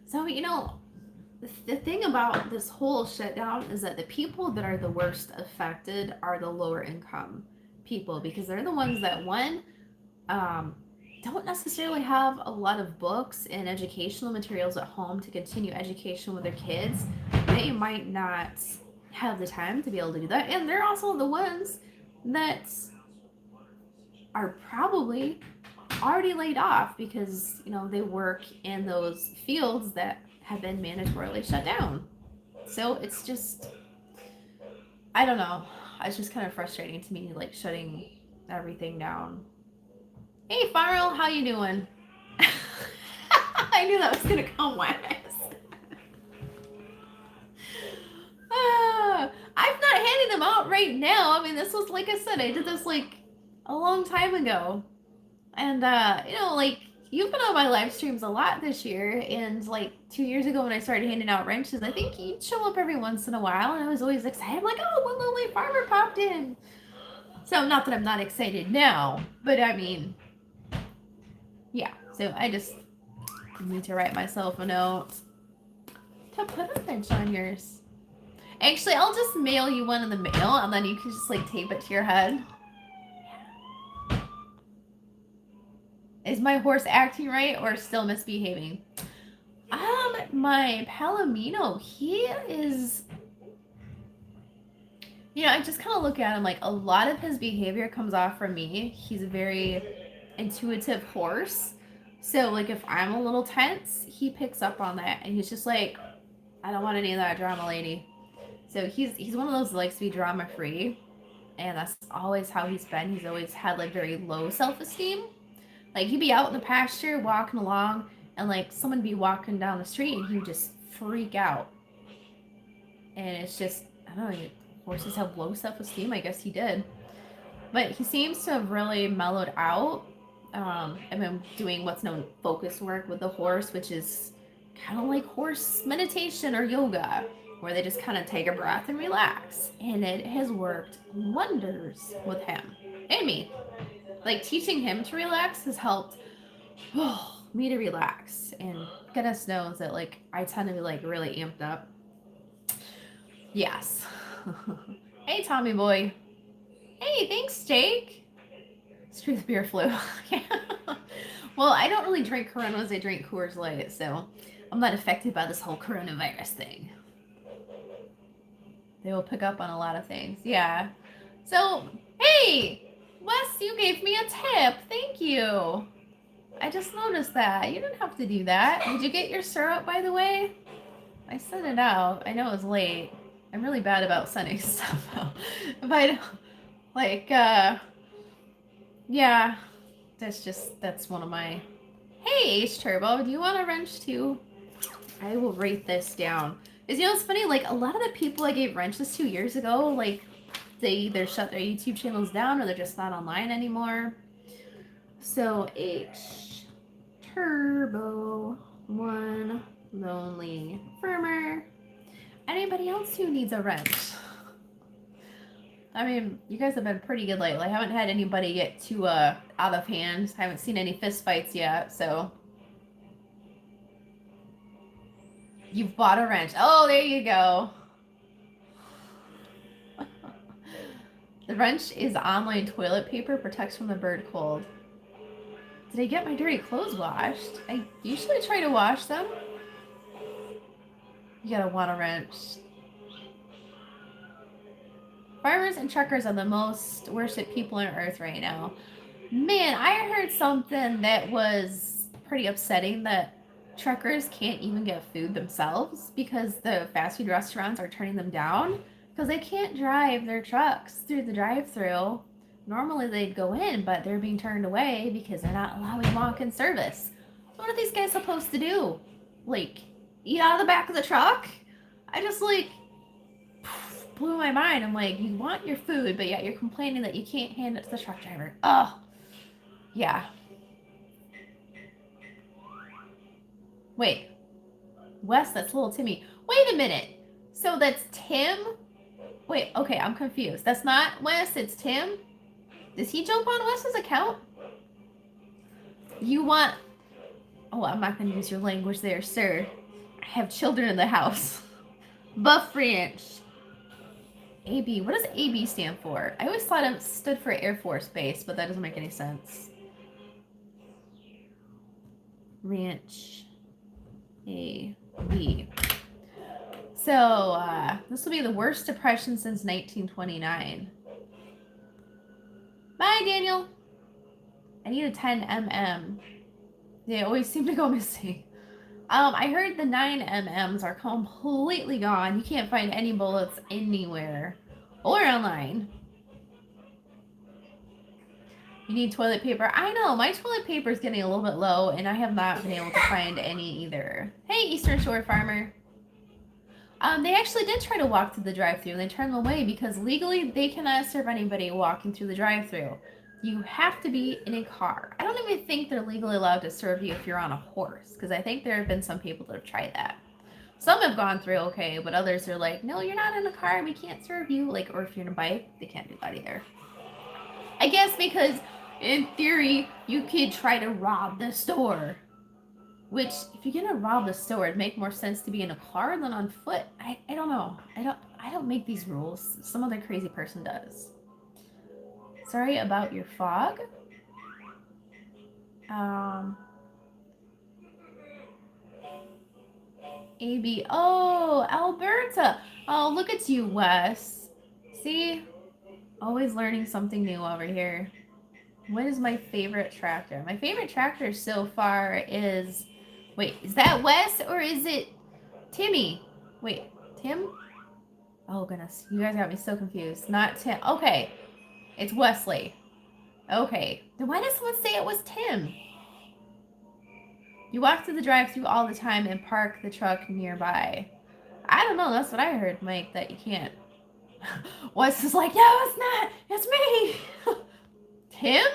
S1: So, the thing about this whole shutdown is that the people that are the worst affected are the lower income people, because they're the ones that, one, don't necessarily have a lot of books and educational materials at home to continue education with their kids. They might not have the time to be able to do that, and they're also the ones that are probably already laid off because they work in those fields that have been mandatorily shut down. So it's just, I don't know, it's just kind of frustrating to me, like shutting everything down. Hey Farrell, how you doing? I knew that was gonna come last. I'm not handing them out right now. I mean, this was, like I said, I did this like a long time ago. And, like, you've been on my live streams a lot this year. And like 2 years ago when I started handing out wrenches, I think you'd show up every once in a while. And I was always excited. I'm like, oh, one lovely farmer popped in. So not that I'm not excited now, but I mean, yeah. So I just need to write myself a note. to put a wrench on yours. Actually, I'll just mail you one in the mail, and then you can just like tape it to your head. Is my horse acting right or still misbehaving? My Palomino, he is, you know, I just kind of look at him like a lot of his behavior comes off from me. He's a very intuitive horse. So like if I'm a little tense, he picks up on that and he's just like, I don't want any of that drama, lady. So he's one of those that likes to be drama free. And that's always how he's been. He's always had like very low self-esteem. Like he'd be out in the pasture walking along and like someone would be walking down the street and he would just freak out. And it's just, I don't know, horses have low self-esteem. I guess he did. But he seems to have really mellowed out. I've been doing what's known focus work with the horse, which is kind of like horse meditation or yoga, where they just kind of take a breath and relax. And it has worked wonders with him and me. Like teaching him to relax has helped me to relax. And goodness knows that like I tend to be like really amped up. Yes. Hey, Tommy boy. Hey, thanks, Jake. Screw the beer flu. Well, I don't really drink Coronas. I drink Coors Light, so I'm not affected by this whole coronavirus thing. They will pick up on a lot of things. Yeah. So, hey, Wes, you gave me a tip. Thank you. I just noticed that. You didn't have to do that. Did you get your syrup, by the way? I sent it out. I know it was late. I'm really bad about sending stuff out. If I don't, like, yeah, that's one of my, hey, H Turbo, do you want a wrench too? I will rate this down. Is, you know, it's funny, like, a lot of the people I gave wrenches to years ago, like, they either shut their YouTube channels down or they're just not online anymore. So, H Turbo, one lonely farmer. Anybody else who needs a wrench? I mean, you guys have been pretty good lately. I haven't had anybody get too out of hand. I haven't seen any fist fights yet, so. You've bought a wrench. Oh, there you go. The wrench is online toilet paper, protects from the bird cold. Did I get my dirty clothes washed? I usually try to wash them. You gotta want a wrench. Farmers and truckers are the most worshipped people on earth right now. Man, I heard something that was pretty upsetting, that truckers can't even get food themselves because the fast food restaurants are turning them down because they can't drive their trucks through the drive-thru. Normally they'd go in, but they're being turned away because they're not allowing walk-in service. What are these guys supposed to do? Like, eat out of the back of the truck? I just like blew my mind. I'm like, you want your food, but yet you're complaining that you can't hand it to the truck driver. Oh, yeah. Wait, Wes, that's little Timmy. Wait a minute. So that's Tim? Wait, okay, I'm confused. That's not Wes, it's Tim? Does he jump on Wes's account? You want... Oh, I'm not going to use your language there, sir. I have children in the house. Buff Ranch. AB. What does AB stand for? I always thought it stood for Air Force Base, but that doesn't make any sense. Ranch. AB. So, this will be the worst depression since 1929. Bye, Daniel. I need a 10mm. They always seem to go missing. I heard the 9mm's are completely gone. You can't find any bullets anywhere or online. You need toilet paper. I know, my toilet paper is getting a little bit low, and I have not been able to find any either. Hey, Eastern Shore Farmer. They actually did try to walk through the drive-thru, and they turned them away because legally they cannot serve anybody walking through the drive-thru. You have to be in a car. I don't even think they're legally allowed to serve you if you're on a horse, because I think there have been some people that have tried that. Some have gone through okay, but others are like, no, you're not in a car, we can't serve you. Like, or if you're in a bike, they can't do that either. I guess because, in theory, you could try to rob the store. Which, if you're gonna rob the store, it'd make more sense to be in a car than on foot. I don't know. I don't make these rules. Some other crazy person does. Sorry about your fog. AB. Oh, Alberta. Oh, look at you, Wes. See? Always learning something new over here. What is my favorite tractor? My favorite tractor so far is... Wait, is that Wes or is it Timmy? Wait, Tim? Oh, goodness. You guys got me so confused. Not Tim. Okay. It's Wesley. Okay. Then why did someone say it was Tim? You walk through the drive-thru all the time and park the truck nearby. I don't know. That's what I heard, Mike, that you can't. Wes is like, no, it's not. It's me. Tim?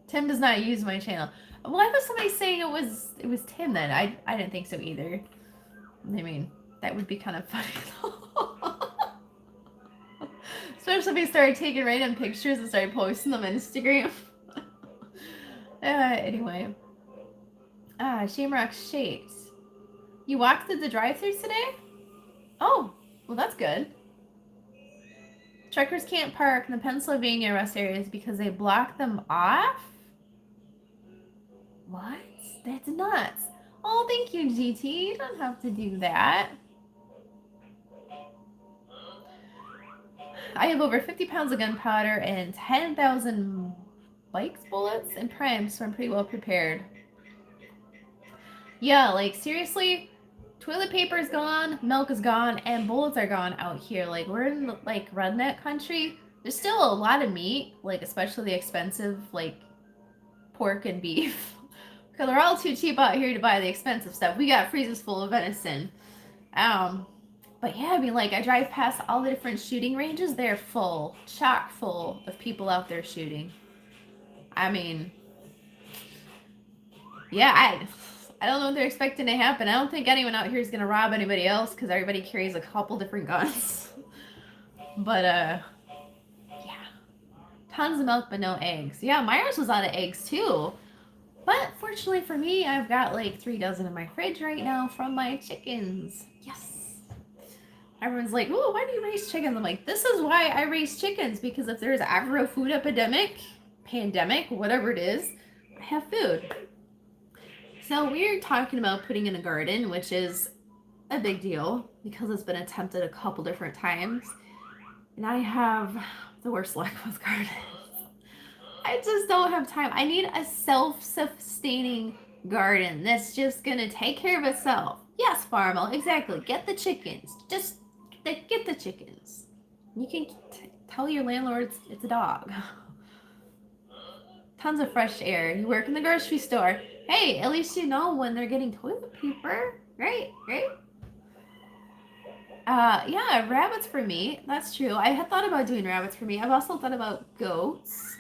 S1: Tim does not use my channel. Why was somebody saying it was Tim then? I didn't think so either. I mean, that would be kind of funny. Especially if he started taking random pictures and started posting them on Instagram. Anyway. Shamrock Shakes. You walked through the drive-thru today? Oh, well that's good. Truckers can't park in the Pennsylvania rest areas because they block them off? What? That's nuts. Oh, thank you, GT. You don't have to do that. I have over 50 pounds of gunpowder and 10,000 bikes, bullets, and primes, so I'm pretty well prepared. Yeah, like, seriously, toilet paper is gone, milk is gone, and bullets are gone out here. Like, we're in, like, redneck country. There's still a lot of meat, like, especially the expensive, like, pork and beef. Because they're all too cheap out here to buy the expensive stuff. We got freezers full of venison. But yeah, I mean, like, I drive past all the different shooting ranges. They're full, chock full of people out there shooting. I mean, yeah, I don't know what they're expecting to happen. I don't think anyone out here is going to rob anybody else because everybody carries a couple different guns. But, yeah. Tons of milk, but no eggs. Yeah, Myers was out of eggs, too. But fortunately for me, I've got like 3 dozen in my fridge right now from my chickens. Yes. Everyone's like, oh, why do you raise chickens? I'm like, this is why I raise chickens, because if there's ever a food epidemic, pandemic, whatever it is, I have food. So we're talking about putting in a garden, which is a big deal because it's been attempted a couple different times. And I have the worst luck with gardens. I just don't have time. I need a self-sustaining garden that's just going to take care of itself. Yes, Farmel, exactly. Get the chickens. Just get the chickens. You can tell your landlord it's a dog. Tons of fresh air. You work in the grocery store. Hey, at least you know when they're getting toilet paper. Right? Yeah, rabbits for me. That's true. I had thought about doing rabbits for me. I've also thought about goats.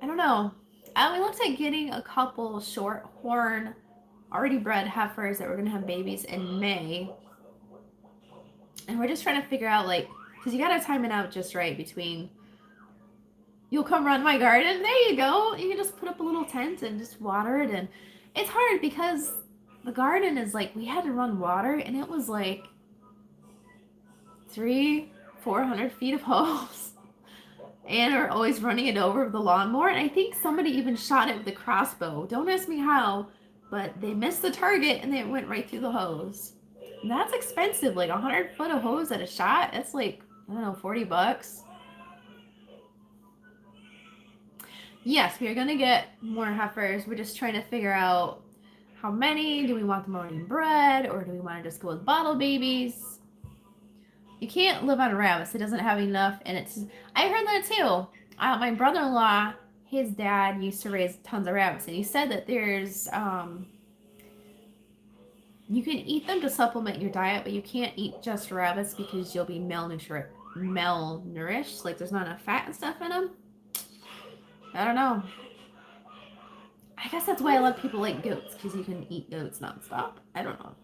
S1: I don't know. We looked at getting a couple short horn, already bred heifers that were going to have babies in May. And we're just trying to figure out, like, because you got to time it out just right between, you'll come run my garden. There you go. You can just put up a little tent and just water it. And it's hard because the garden is like, we had to run water and it was like 300-400 feet of hose. And we're always running it over with the lawnmower. And I think somebody even shot it with a crossbow. Don't ask me how, but they missed the target and they went right through the hose. And that's expensive. Like 100 foot of hose at a shot. That's like, I don't know, $40. Yes, we are going to get more heifers. We're just trying to figure out how many. Do we want them already bred or do we want to just go with bottle babies? You can't live on rabbits. It doesn't have enough. And it's, I heard that too. My brother-in-law, his dad used to raise tons of rabbits. And he said that there's, you can eat them to supplement your diet, but you can't eat just rabbits because you'll be malnourished. Like there's not enough fat and stuff in them. I don't know. I guess that's why a lot of people like goats, because you can eat goats nonstop. I don't know.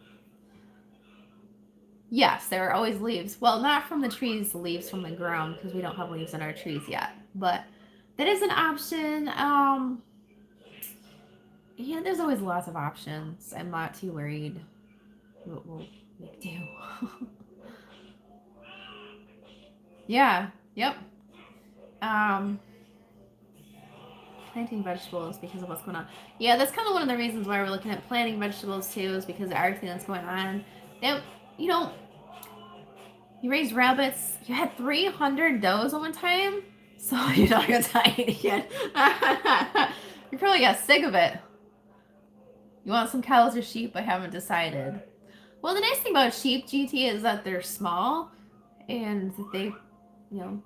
S1: Yes, there are always leaves. Well, not from the trees, leaves from the ground, because we don't have leaves in our trees yet. But that is an option. Yeah, there's always lots of options. I'm not too worried what we'll make do. Yeah, yep. Um, planting vegetables because of what's going on. Yeah, that's kind of one of the reasons why we're looking at planting vegetables too, is because of everything that's going on. Now, you know, you raised rabbits. You had 300 does at one time, so you're not gonna die again. You probably got sick of it. You want some cows or sheep? I haven't decided. Well, the nice thing about sheep, GT, is that they're small and they,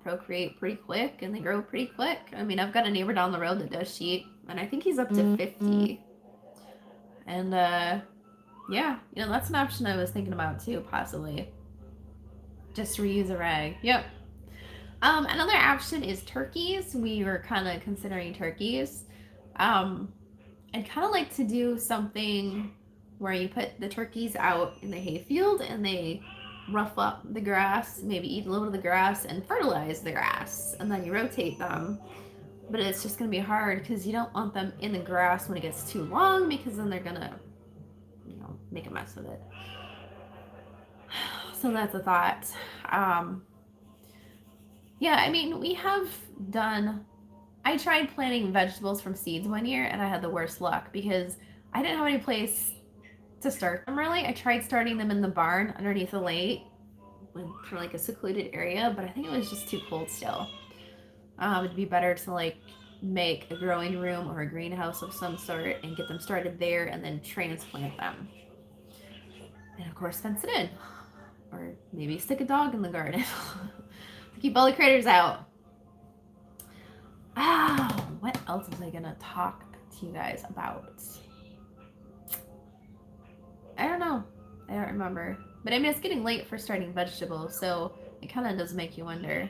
S1: procreate pretty quick and they grow pretty quick. I mean, I've got a neighbor down the road that does sheep, and I think he's up to 50. And, yeah, that's an option I was thinking about too, possibly. Just reuse a rag. Yep. Another option is turkeys. We were kind of considering turkeys. I'd kind of like to do something where you put the turkeys out in the hayfield and they rough up the grass, maybe eat a little bit of the grass and fertilize the grass, and then you rotate them. But it's just going to be hard because you don't want them in the grass when it gets too long, because then they're going to, make a mess of it. So that's a thought. Yeah, I mean, I tried planting vegetables from seeds one year and I had the worst luck because I didn't have any place to start them really. I tried starting them in the barn underneath a lake for like a secluded area, but I think it was just too cold still. It'd be better to like make a growing room or a greenhouse of some sort and get them started there and then transplant them. And of course fence it in. Or maybe stick a dog in the garden to keep all the critters out. What else was I gonna talk to you guys about? I don't know. I don't remember. But I mean, it's getting late for starting vegetables, so it kind of does make you wonder.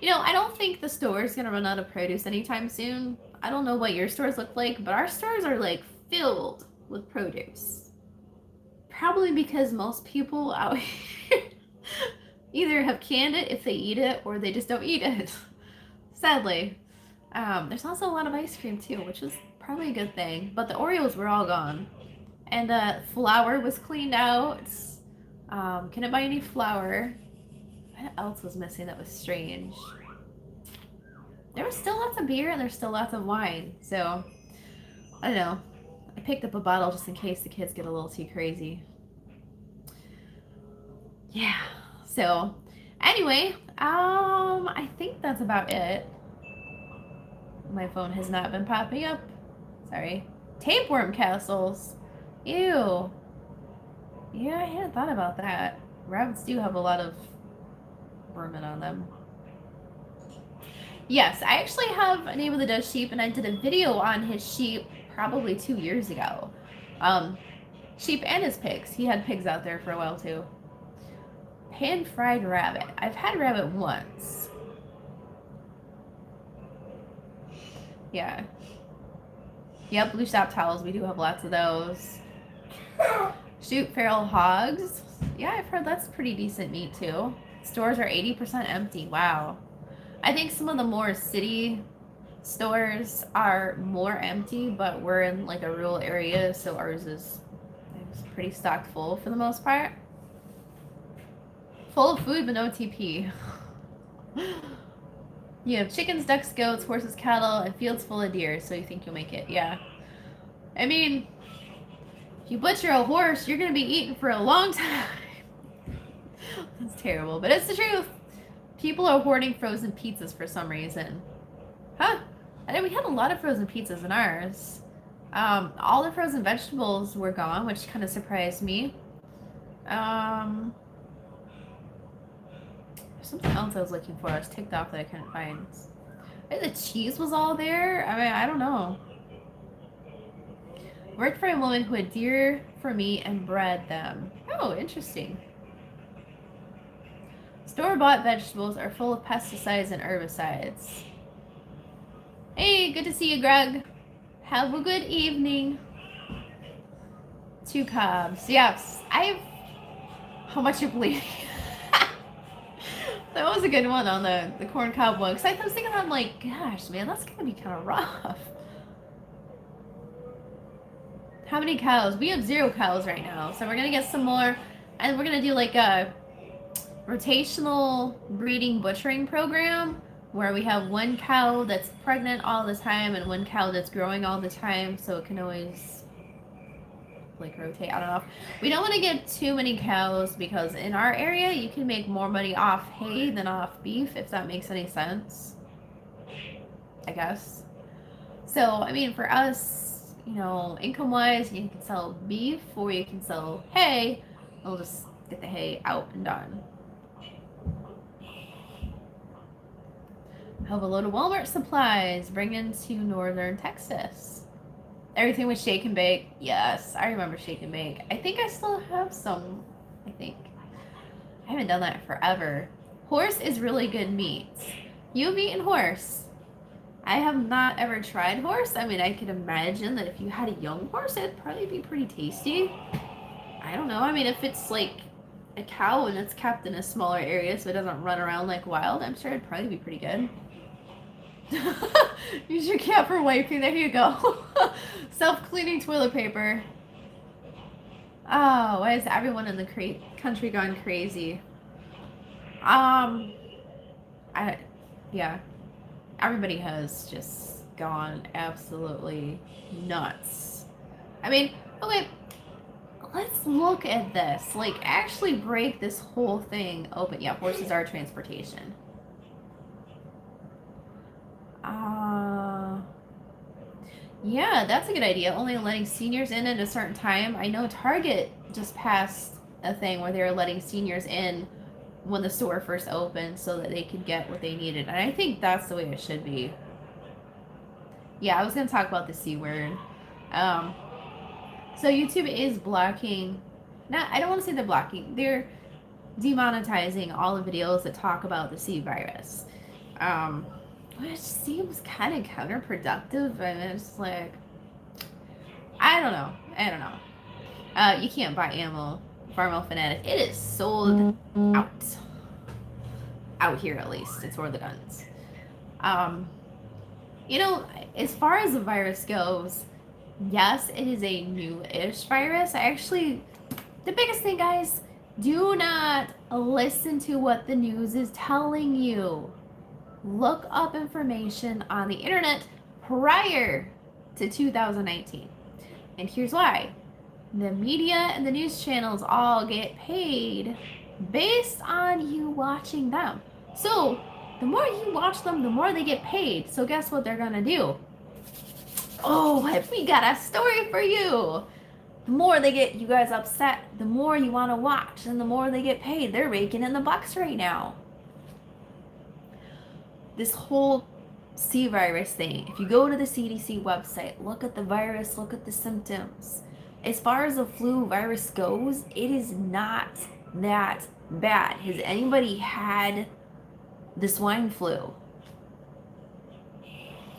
S1: I don't think the store is gonna run out of produce anytime soon. I don't know what your stores look like, but our stores are like filled with produce. Probably because most people out here either have canned it if they eat it, or they just don't eat it. Sadly. There's also a lot of ice cream too, which is probably a good thing. But the Oreos were all gone. And flour was cleaned out. Couldn't buy any flour. What else was missing that was strange? There was still lots of beer and there's still lots of wine. So, I don't know. I picked up a bottle just in case the kids get a little too crazy. Yeah. So, anyway, I think that's about it. My phone has not been popping up. Sorry. Tapeworm castles. Ew. Yeah, I hadn't thought about that. Rabbits do have a lot of vermin on them. Yes, I actually have a neighbor that does sheep, and I did a video on his sheep probably 2 years ago. Sheep and his pigs. He had pigs out there for a while too. Pan-fried rabbit. I've had rabbit once. Yeah. Yep, blue shop towels. We do have lots of those. Shoot feral hogs. Yeah, I've heard that's pretty decent meat too. Stores are 80% empty. Wow. I think some of the more city stores are more empty, but we're in like a rural area, so ours is pretty stocked full for the most part. Full of food, but no TP. You have chickens, ducks, goats, horses, cattle, and fields full of deer, so you think you'll make it. Yeah. I mean, if you butcher a horse, you're going to be eaten for a long time. That's terrible, but it's the truth. People are hoarding frozen pizzas for some reason. Huh? I know we had a lot of frozen pizzas in ours. All the frozen vegetables were gone, which kind of surprised me. Something else I was looking for. I was ticked off that I couldn't find. Maybe the cheese was all there? I mean, I don't know. Worked for a woman who had deer for me and bred them. Oh, interesting. Store-bought vegetables are full of pesticides and herbicides. Hey, good to see you, Greg. Have a good evening. 2 cobs. Yes, how much you're bleeding? That was a good one on the corn cob one. Because I was thinking, I'm like, gosh, man, that's going to be kind of rough. How many cows? We have 0 cows right now. So we're going to get some more. And we're going to do like a rotational breeding butchering program where we have 1 cow that's pregnant all the time and 1 cow that's growing all the time. So it can always like rotate. I don't know. We don't want to get too many cows because in our area you can make more money off hay than off beef, if that makes any sense. I guess. So, I mean, for us, you know, income-wise, you can sell beef or you can sell hay. We'll just get the hay out and done. Have a load of Walmart supplies. Bring into northern Texas. Everything was shake and bake. Yes, I remember shake and bake. I think I still have some. I think. I haven't done that in forever. Horse is really good meat. You've eaten horse. I have not ever tried horse. I mean, I could imagine that if you had a young horse, it'd probably be pretty tasty. I don't know. I mean, if it's like a cow and it's kept in a smaller area so it doesn't run around like wild, I'm sure it'd probably be pretty good. Use your cat for wiping. There you go. Self-cleaning toilet paper. Oh, why is everyone in the country gone crazy? Yeah. Everybody has just gone absolutely nuts. I mean, okay, let's look at this. Like, actually break this whole thing open. Yeah, horses are transportation. Yeah, that's a good idea. Only letting seniors in at a certain time. I know Target just passed a thing where they were letting seniors in when the store first opened so that they could get what they needed. And I think that's the way it should be. Yeah, I was going to talk about the C word. So YouTube is blocking, I don't want to say they're blocking, they're demonetizing all the videos that talk about the C virus. Which seems kind of counterproductive. And it's like, I don't know. You can't buy ammo. Farm Fanatic. It is sold out here at least. It's for the guns. You know, as far as the virus goes, yes, it is a new-ish virus. The biggest thing, guys, do not listen to what the news is telling you. Look up information on the internet prior to 2019. And here's why. The media and the news channels all get paid based on you watching them. So the more you watch them, the more they get paid. So guess what they're gonna do? Oh, we got a story for you. The more they get you guys upset, the more you want to watch, and the more they get paid. They're raking in the bucks right now. This whole C virus thing, if you go to the CDC website, look at the virus, look at the symptoms. As far as the flu virus goes, it is not that bad. Has anybody had the swine flu?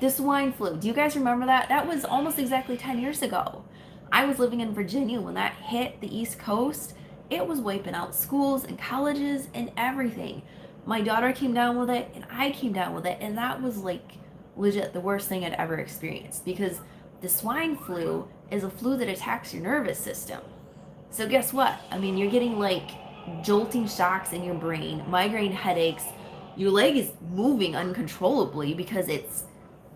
S1: The swine flu. Do you guys remember that? That was almost exactly 10 years ago. I was living in Virginia when that hit the East Coast. It was wiping out schools and colleges and everything. My daughter came down with it and I came down with it, and that was like legit the worst thing I'd ever experienced, because the swine flu is a flu that attacks your nervous system. So guess what? I mean, you're getting like jolting shocks in your brain, migraine headaches, your leg is moving uncontrollably because it's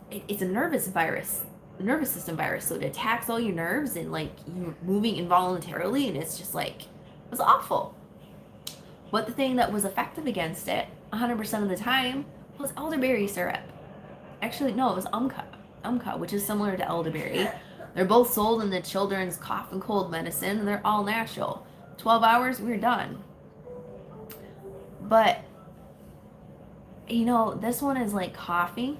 S1: a nervous system virus, so it attacks all your nerves and like you're moving involuntarily, and it's just like, it was awful. But the thing that was effective against it 100% of the time was elderberry syrup. Actually, no, it was umca, which is similar to elderberry. They're both sold in the children's cough and cold medicine, and they're all natural. 12 hours, we're done. But, you know, this one is like coughing,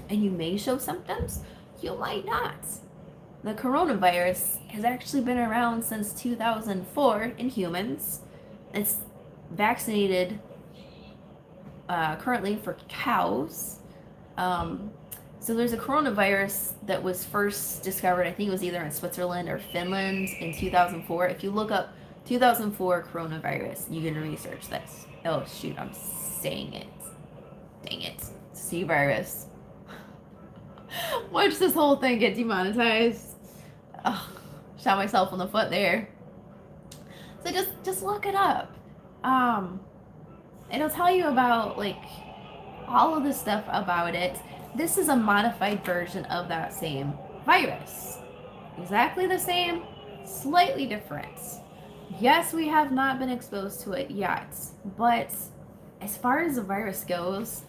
S1: and you may show symptoms, you might not. The coronavirus has actually been around since 2004 in humans. It's vaccinated currently for cows. So there's a coronavirus that was first discovered, I think it was either in Switzerland or Finland in 2004. If you look up 2004 coronavirus, you can research this. Oh shoot, I'm saying it. Dang it. C virus. Watch this whole thing get demonetized. Ugh, shot myself in the foot there. So just look it up. It'll tell you about like all of the stuff about it. This is a modified version of that same virus. Exactly the same, slightly different. Yes, we have not been exposed to it yet, but as far as the virus goes,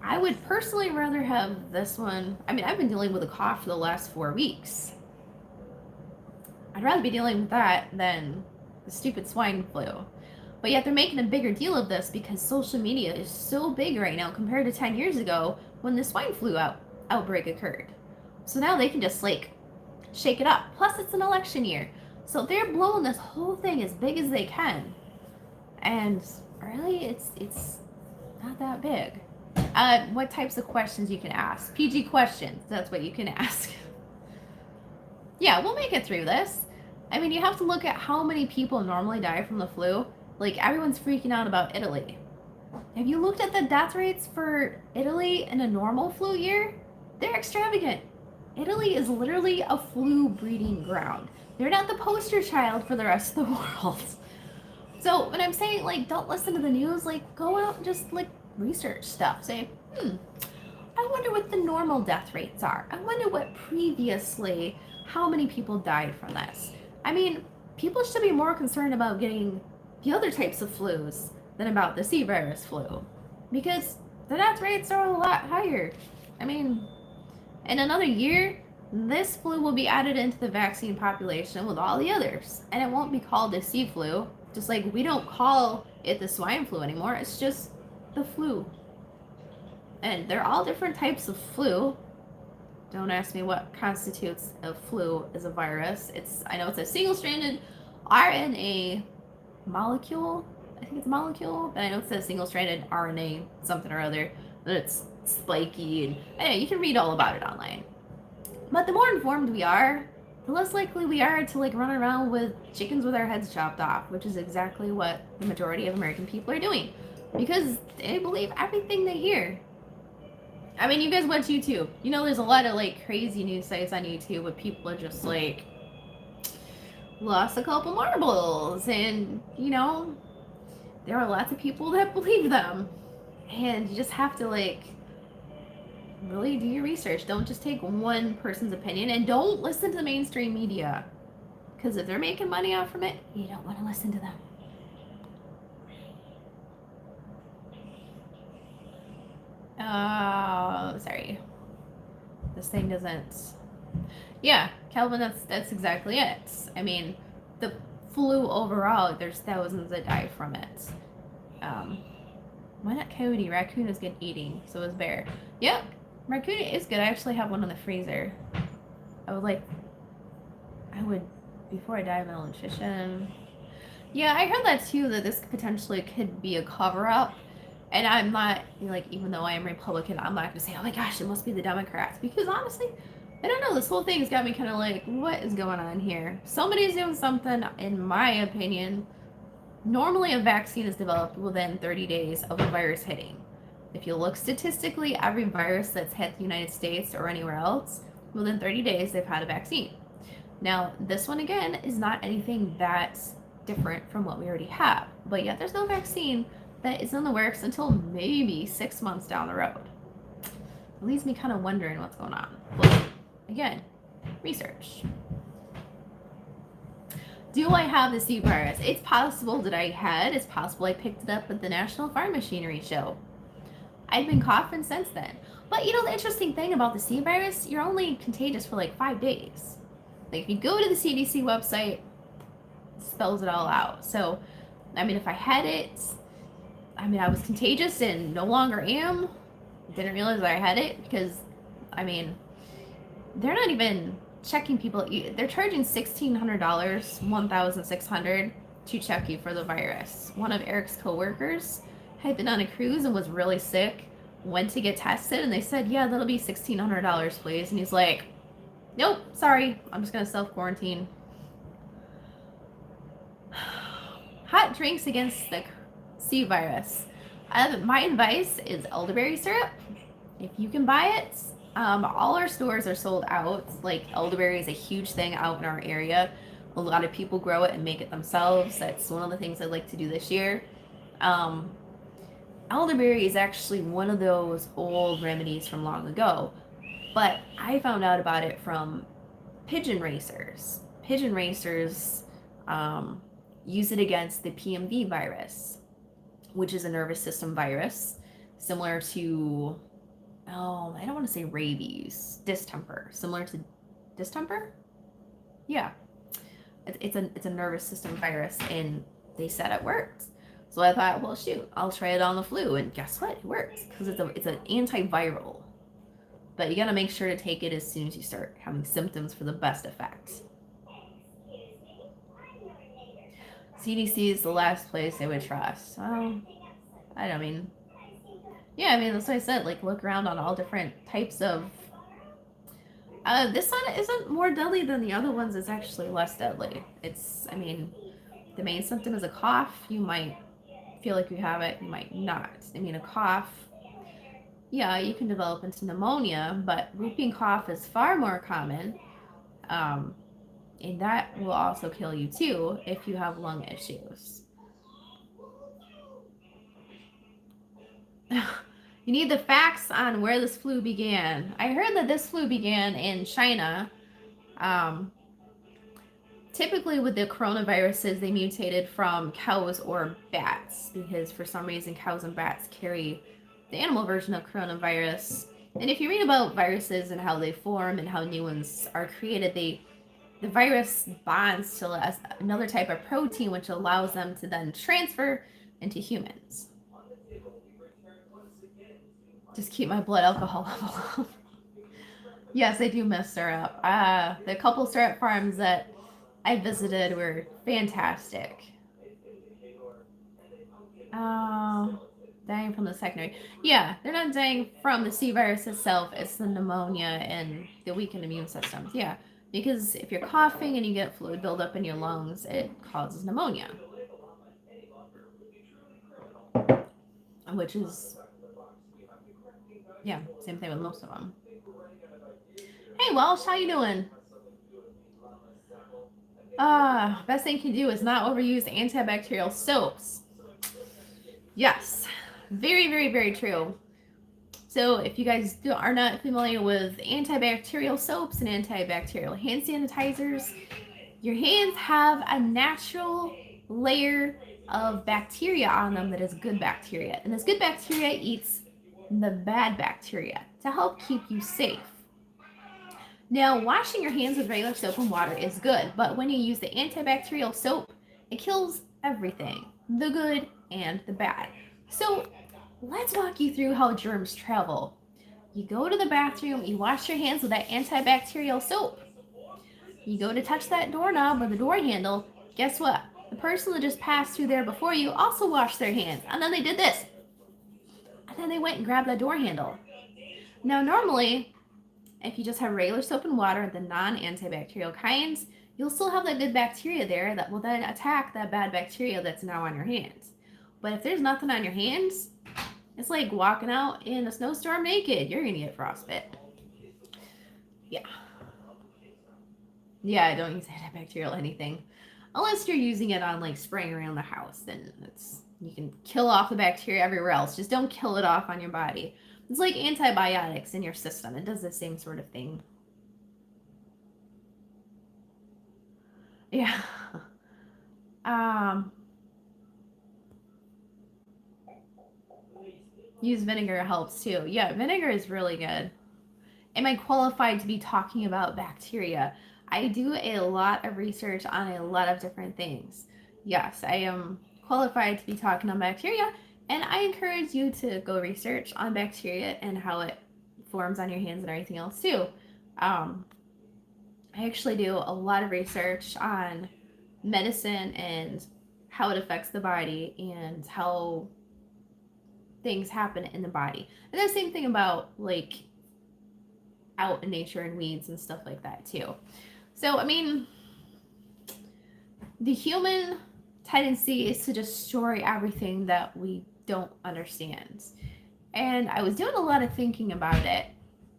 S1: I would personally rather have this one. I mean, I've been dealing with a cough for the last 4 weeks. I'd rather be dealing with that than the stupid swine flu. But yet they're making a bigger deal of this because social media is so big right now compared to 10 years ago when the swine flu outbreak occurred. So now they can just like shake it up. Plus it's an election year. So they're blowing this whole thing as big as they can. And really it's not that big. What types of questions you can ask? PG questions, that's what you can ask. Yeah, we'll make it through this. I mean, you have to look at how many people normally die from the flu. Like, everyone's freaking out about Italy. Have you looked at the death rates for Italy in a normal flu year? They're extravagant. Italy is literally a flu breeding ground. They're not the poster child for the rest of the world. So when I'm saying, like, don't listen to the news, like, go out and just, like, research stuff. Say, I wonder what the normal death rates are. I wonder what previously, how many people died from this. I mean, people should be more concerned about getting the other types of flus than about the C virus flu, because the death rates are a lot higher. I mean, in another year, this flu will be added into the vaccine population with all the others, and it won't be called the C flu, just like we don't call it the swine flu anymore. It's just the flu. And they're all different types of flu. Don't ask me what constitutes a flu as a virus. I know it's a single-stranded RNA molecule. I think it's a molecule, but I know it says single-stranded RNA something or other. But it's spiky, and anyway, you can read all about it online. But the more informed we are, the less likely we are to like run around with chickens with our heads chopped off, which is exactly what the majority of American people are doing, because they believe everything they hear. I mean, you guys watch YouTube. You know, there's a lot of like crazy news sites on YouTube where people are just like, lost a couple marbles, and you know, there are lots of people that believe them, and you just have to like really do your research. Don't just take one person's opinion, and don't listen to the mainstream media, because if they're making money off from it, you don't want to listen to them. Oh, sorry. This thing doesn't. Yeah, Calvin, that's exactly it. I mean, the flu overall, there's thousands that die from it. Why not coyote? Raccoon is good eating, so is bear. Yep, raccoon is good. I actually have one in the freezer. I would, before I dive into nutrition. Yeah, I heard that too, that this potentially could be a cover-up. And I'm not, like, even though I am Republican, I'm not going to say, oh my gosh, it must be the Democrats. Because honestly, I don't know, this whole thing's got me kind of like, what is going on here? Somebody's doing something, in my opinion. Normally a vaccine is developed within 30 days of a virus hitting. If you look statistically, every virus that's hit the United States or anywhere else, within 30 days they've had a vaccine. Now, this one again is not anything that's different from what we already have. But yet there's no vaccine that is in the works until maybe 6 months down the road. It leaves me kind of wondering what's going on. Well, again, research. Do I have the C virus? It's possible that I had. It's possible I picked it up at the National Farm Machinery Show. I've been coughing since then. But you know, the interesting thing about the C virus, you're only contagious for like 5 days. Like if you go to the CDC website, it spells it all out. So, I mean, if I had it, I mean, I was contagious and no longer am. Didn't realize I had it because, I mean, they're not even checking people. They're charging $1,600, $1,600 to check you for the virus. One of Eric's coworkers had been on a cruise and was really sick, went to get tested, and they said, yeah, that'll be $1,600, please. And he's like, nope, sorry, I'm just going to self-quarantine. Hot drinks against the C virus. My advice is elderberry syrup. If you can buy it, All our stores are sold out. Like elderberry is a huge thing out in our area. A lot of people grow it and make it themselves. That's one of the things I'd like to do this year. Um, Elderberry is actually one of those old remedies from long ago, but I found out about it from pigeon racers. Pigeon racers um, use it against the PMV virus, which is a nervous system virus similar to, oh, I don't want to say rabies, distemper, similar to distemper. Yeah, it's a nervous system virus, and they said it worked. So I thought, well, shoot, I'll try it on the flu, and guess what? It works because it's an antiviral. But you gotta make sure to take it as soon as you start having symptoms for the best effect. CDC is the last place I would trust. Oh, I mean, yeah, I mean, that's what I said. Like, look around on all different types of. This one isn't more deadly than the other ones. It's actually less deadly. I mean, the main symptom is a cough. You might feel like you have it, you might not. I mean, a cough, yeah, you can develop into pneumonia, but whooping cough is far more common. And that will also kill you too if you have lung issues. You need the facts on where this flu began. I heard that this flu began in China. Typically with the coronaviruses, they mutated from cows or bats because for some reason cows and bats carry the animal version of coronavirus. And if you read about viruses and how they form and how new ones are created, the virus bonds to another type of protein which allows them to then transfer into humans. Just keep my blood alcohol level up. Yes, I do miss syrup. The couple syrup farms that I visited were fantastic. Dying from the secondary. Yeah, they're not dying from the C virus itself. It's the pneumonia and the weakened immune systems. Yeah, because if you're coughing and you get fluid buildup in your lungs, it causes pneumonia. Which is, yeah, same thing with most of them. Hey, Welsh, how you doing? Best thing you can do is not overuse antibacterial soaps. Yes, very, very, very true. So if you guys are not familiar with antibacterial soaps and antibacterial hand sanitizers, your hands have a natural layer of bacteria on them that is good bacteria. And this good bacteria eats the bad bacteria to help keep you safe. Now, washing your hands with regular soap and water is good, but when you use the antibacterial soap, it kills everything, the good and the bad. So let's walk you through how germs travel. You go to the bathroom, you wash your hands with that antibacterial soap. You go to touch that doorknob or the door handle, guess what? The person that just passed through there before you also washed their hands, and then they did this. And then they went and grabbed that door handle. Now, normally, if you just have regular soap and water, the non-antibacterial kinds, you'll still have that good bacteria there that will then attack that bad bacteria that's now on your hands. But if there's nothing on your hands, it's like walking out in a snowstorm naked. You're going to get frostbite. Yeah. Yeah, don't use antibacterial anything. Unless you're using it on like spraying around the house, then you can kill off the bacteria everywhere else. Just don't kill it off on your body. It's like antibiotics in your system. It does the same sort of thing. Yeah. Use vinegar helps too. Yeah, vinegar is really good. Am I qualified to be talking about bacteria? I do a lot of research on a lot of different things. Yes, I am qualified to be talking on bacteria. And I encourage you to go research on bacteria and how it forms on your hands and everything else too. I actually do a lot of research on medicine and how it affects the body and how things happen in the body. And the same thing about like out in nature and weeds and stuff like that too. So, I mean, the human tendency is to destroy everything that we don't understand. And I was doing a lot of thinking about it.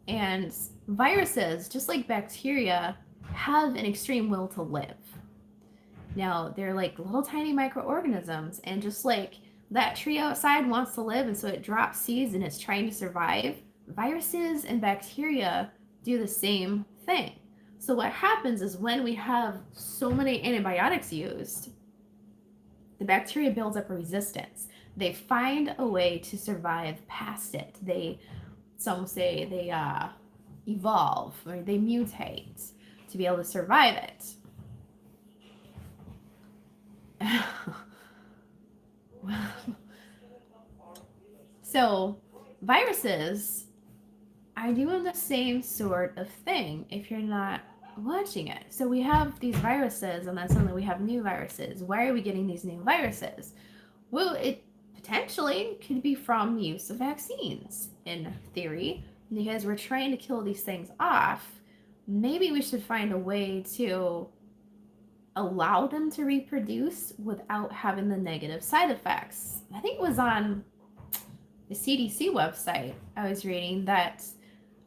S1: And viruses, just like bacteria, have an extreme will to live. Now, they're like little tiny microorganisms, and just like that tree outside wants to live, and so it drops seeds and it's trying to survive, viruses and bacteria do the same thing. So, what happens is when we have so many antibiotics used, the bacteria builds up a resistance. They find a way to survive past it. Some say they evolve or they mutate to be able to survive it. So, viruses are doing the same sort of thing if you're not watching it. So, we have these viruses, and then suddenly we have new viruses. Why are we getting these new viruses? Well, it potentially could be from the use of vaccines, in theory, because we're trying to kill these things off. Maybe we should find a way to allow them to reproduce without having the negative side effects. I think it was on the CDC website I was reading that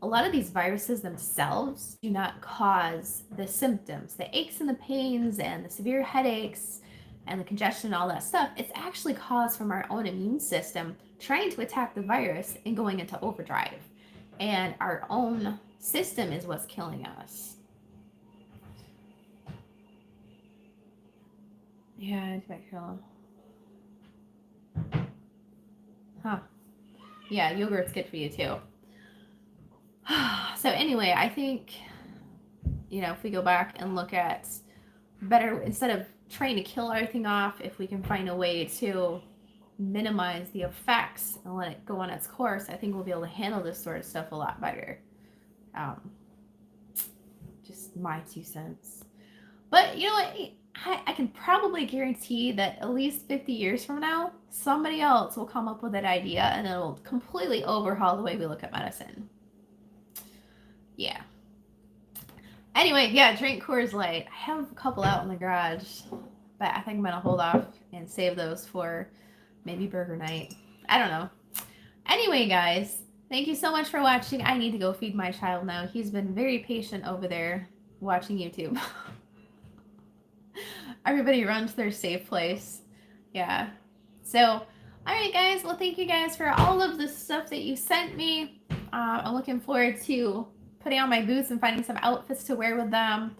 S1: a lot of these viruses themselves do not cause the symptoms, the aches and the pains and the severe headaches and the congestion and all that stuff. It's actually caused from our own immune system trying to attack the virus and going into overdrive. And our own system is what's killing us. Yeah, antibacterial. Huh. Yeah, yogurt's good for you too. So anyway, I think, if we go back and look at better, instead of trying to kill everything off, if we can find a way to minimize the effects and let it go on its course, I think we'll be able to handle this sort of stuff a lot better. Just my 2 cents. But you know what? I can probably guarantee that at least 50 years from now, somebody else will come up with that idea and it'll completely overhaul the way we look at medicine. Yeah. Anyway, yeah, drink Coors Light. I have a couple out in the garage, but I think I'm going to hold off and save those for maybe burger night. I don't know. Anyway, guys, thank you so much for watching. I need to go feed my child now. He's been very patient over there watching YouTube. Everybody run to their safe place. Yeah. So, all right, guys. Well, thank you guys for all of the stuff that you sent me. I'm looking forward to putting on my boots and finding some outfits to wear with them.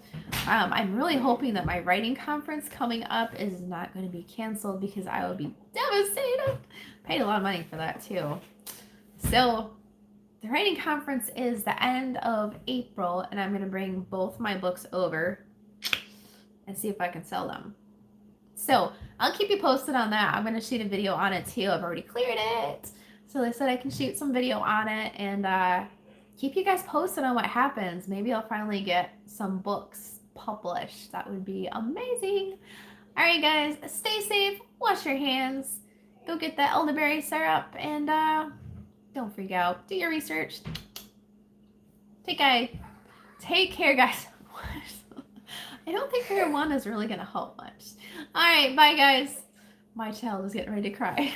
S1: I'm really hoping that my writing conference coming up is not going to be canceled because I would be devastated. Paid a lot of money for that too. So the writing conference is the end of April, and I'm going to bring both my books over and see if I can sell them. So I'll keep you posted on that. I'm going to shoot a video on it too. I've already cleared it. So they said I can shoot some video on it and keep you guys posted on what happens. Maybe I'll finally get some books published. That would be amazing. All right, guys, stay safe. Wash your hands. Go get that elderberry syrup and don't freak out. Do your research. Take care, guys. I don't think marijuana is really going to help much. All right, bye, guys. My child is getting ready to cry.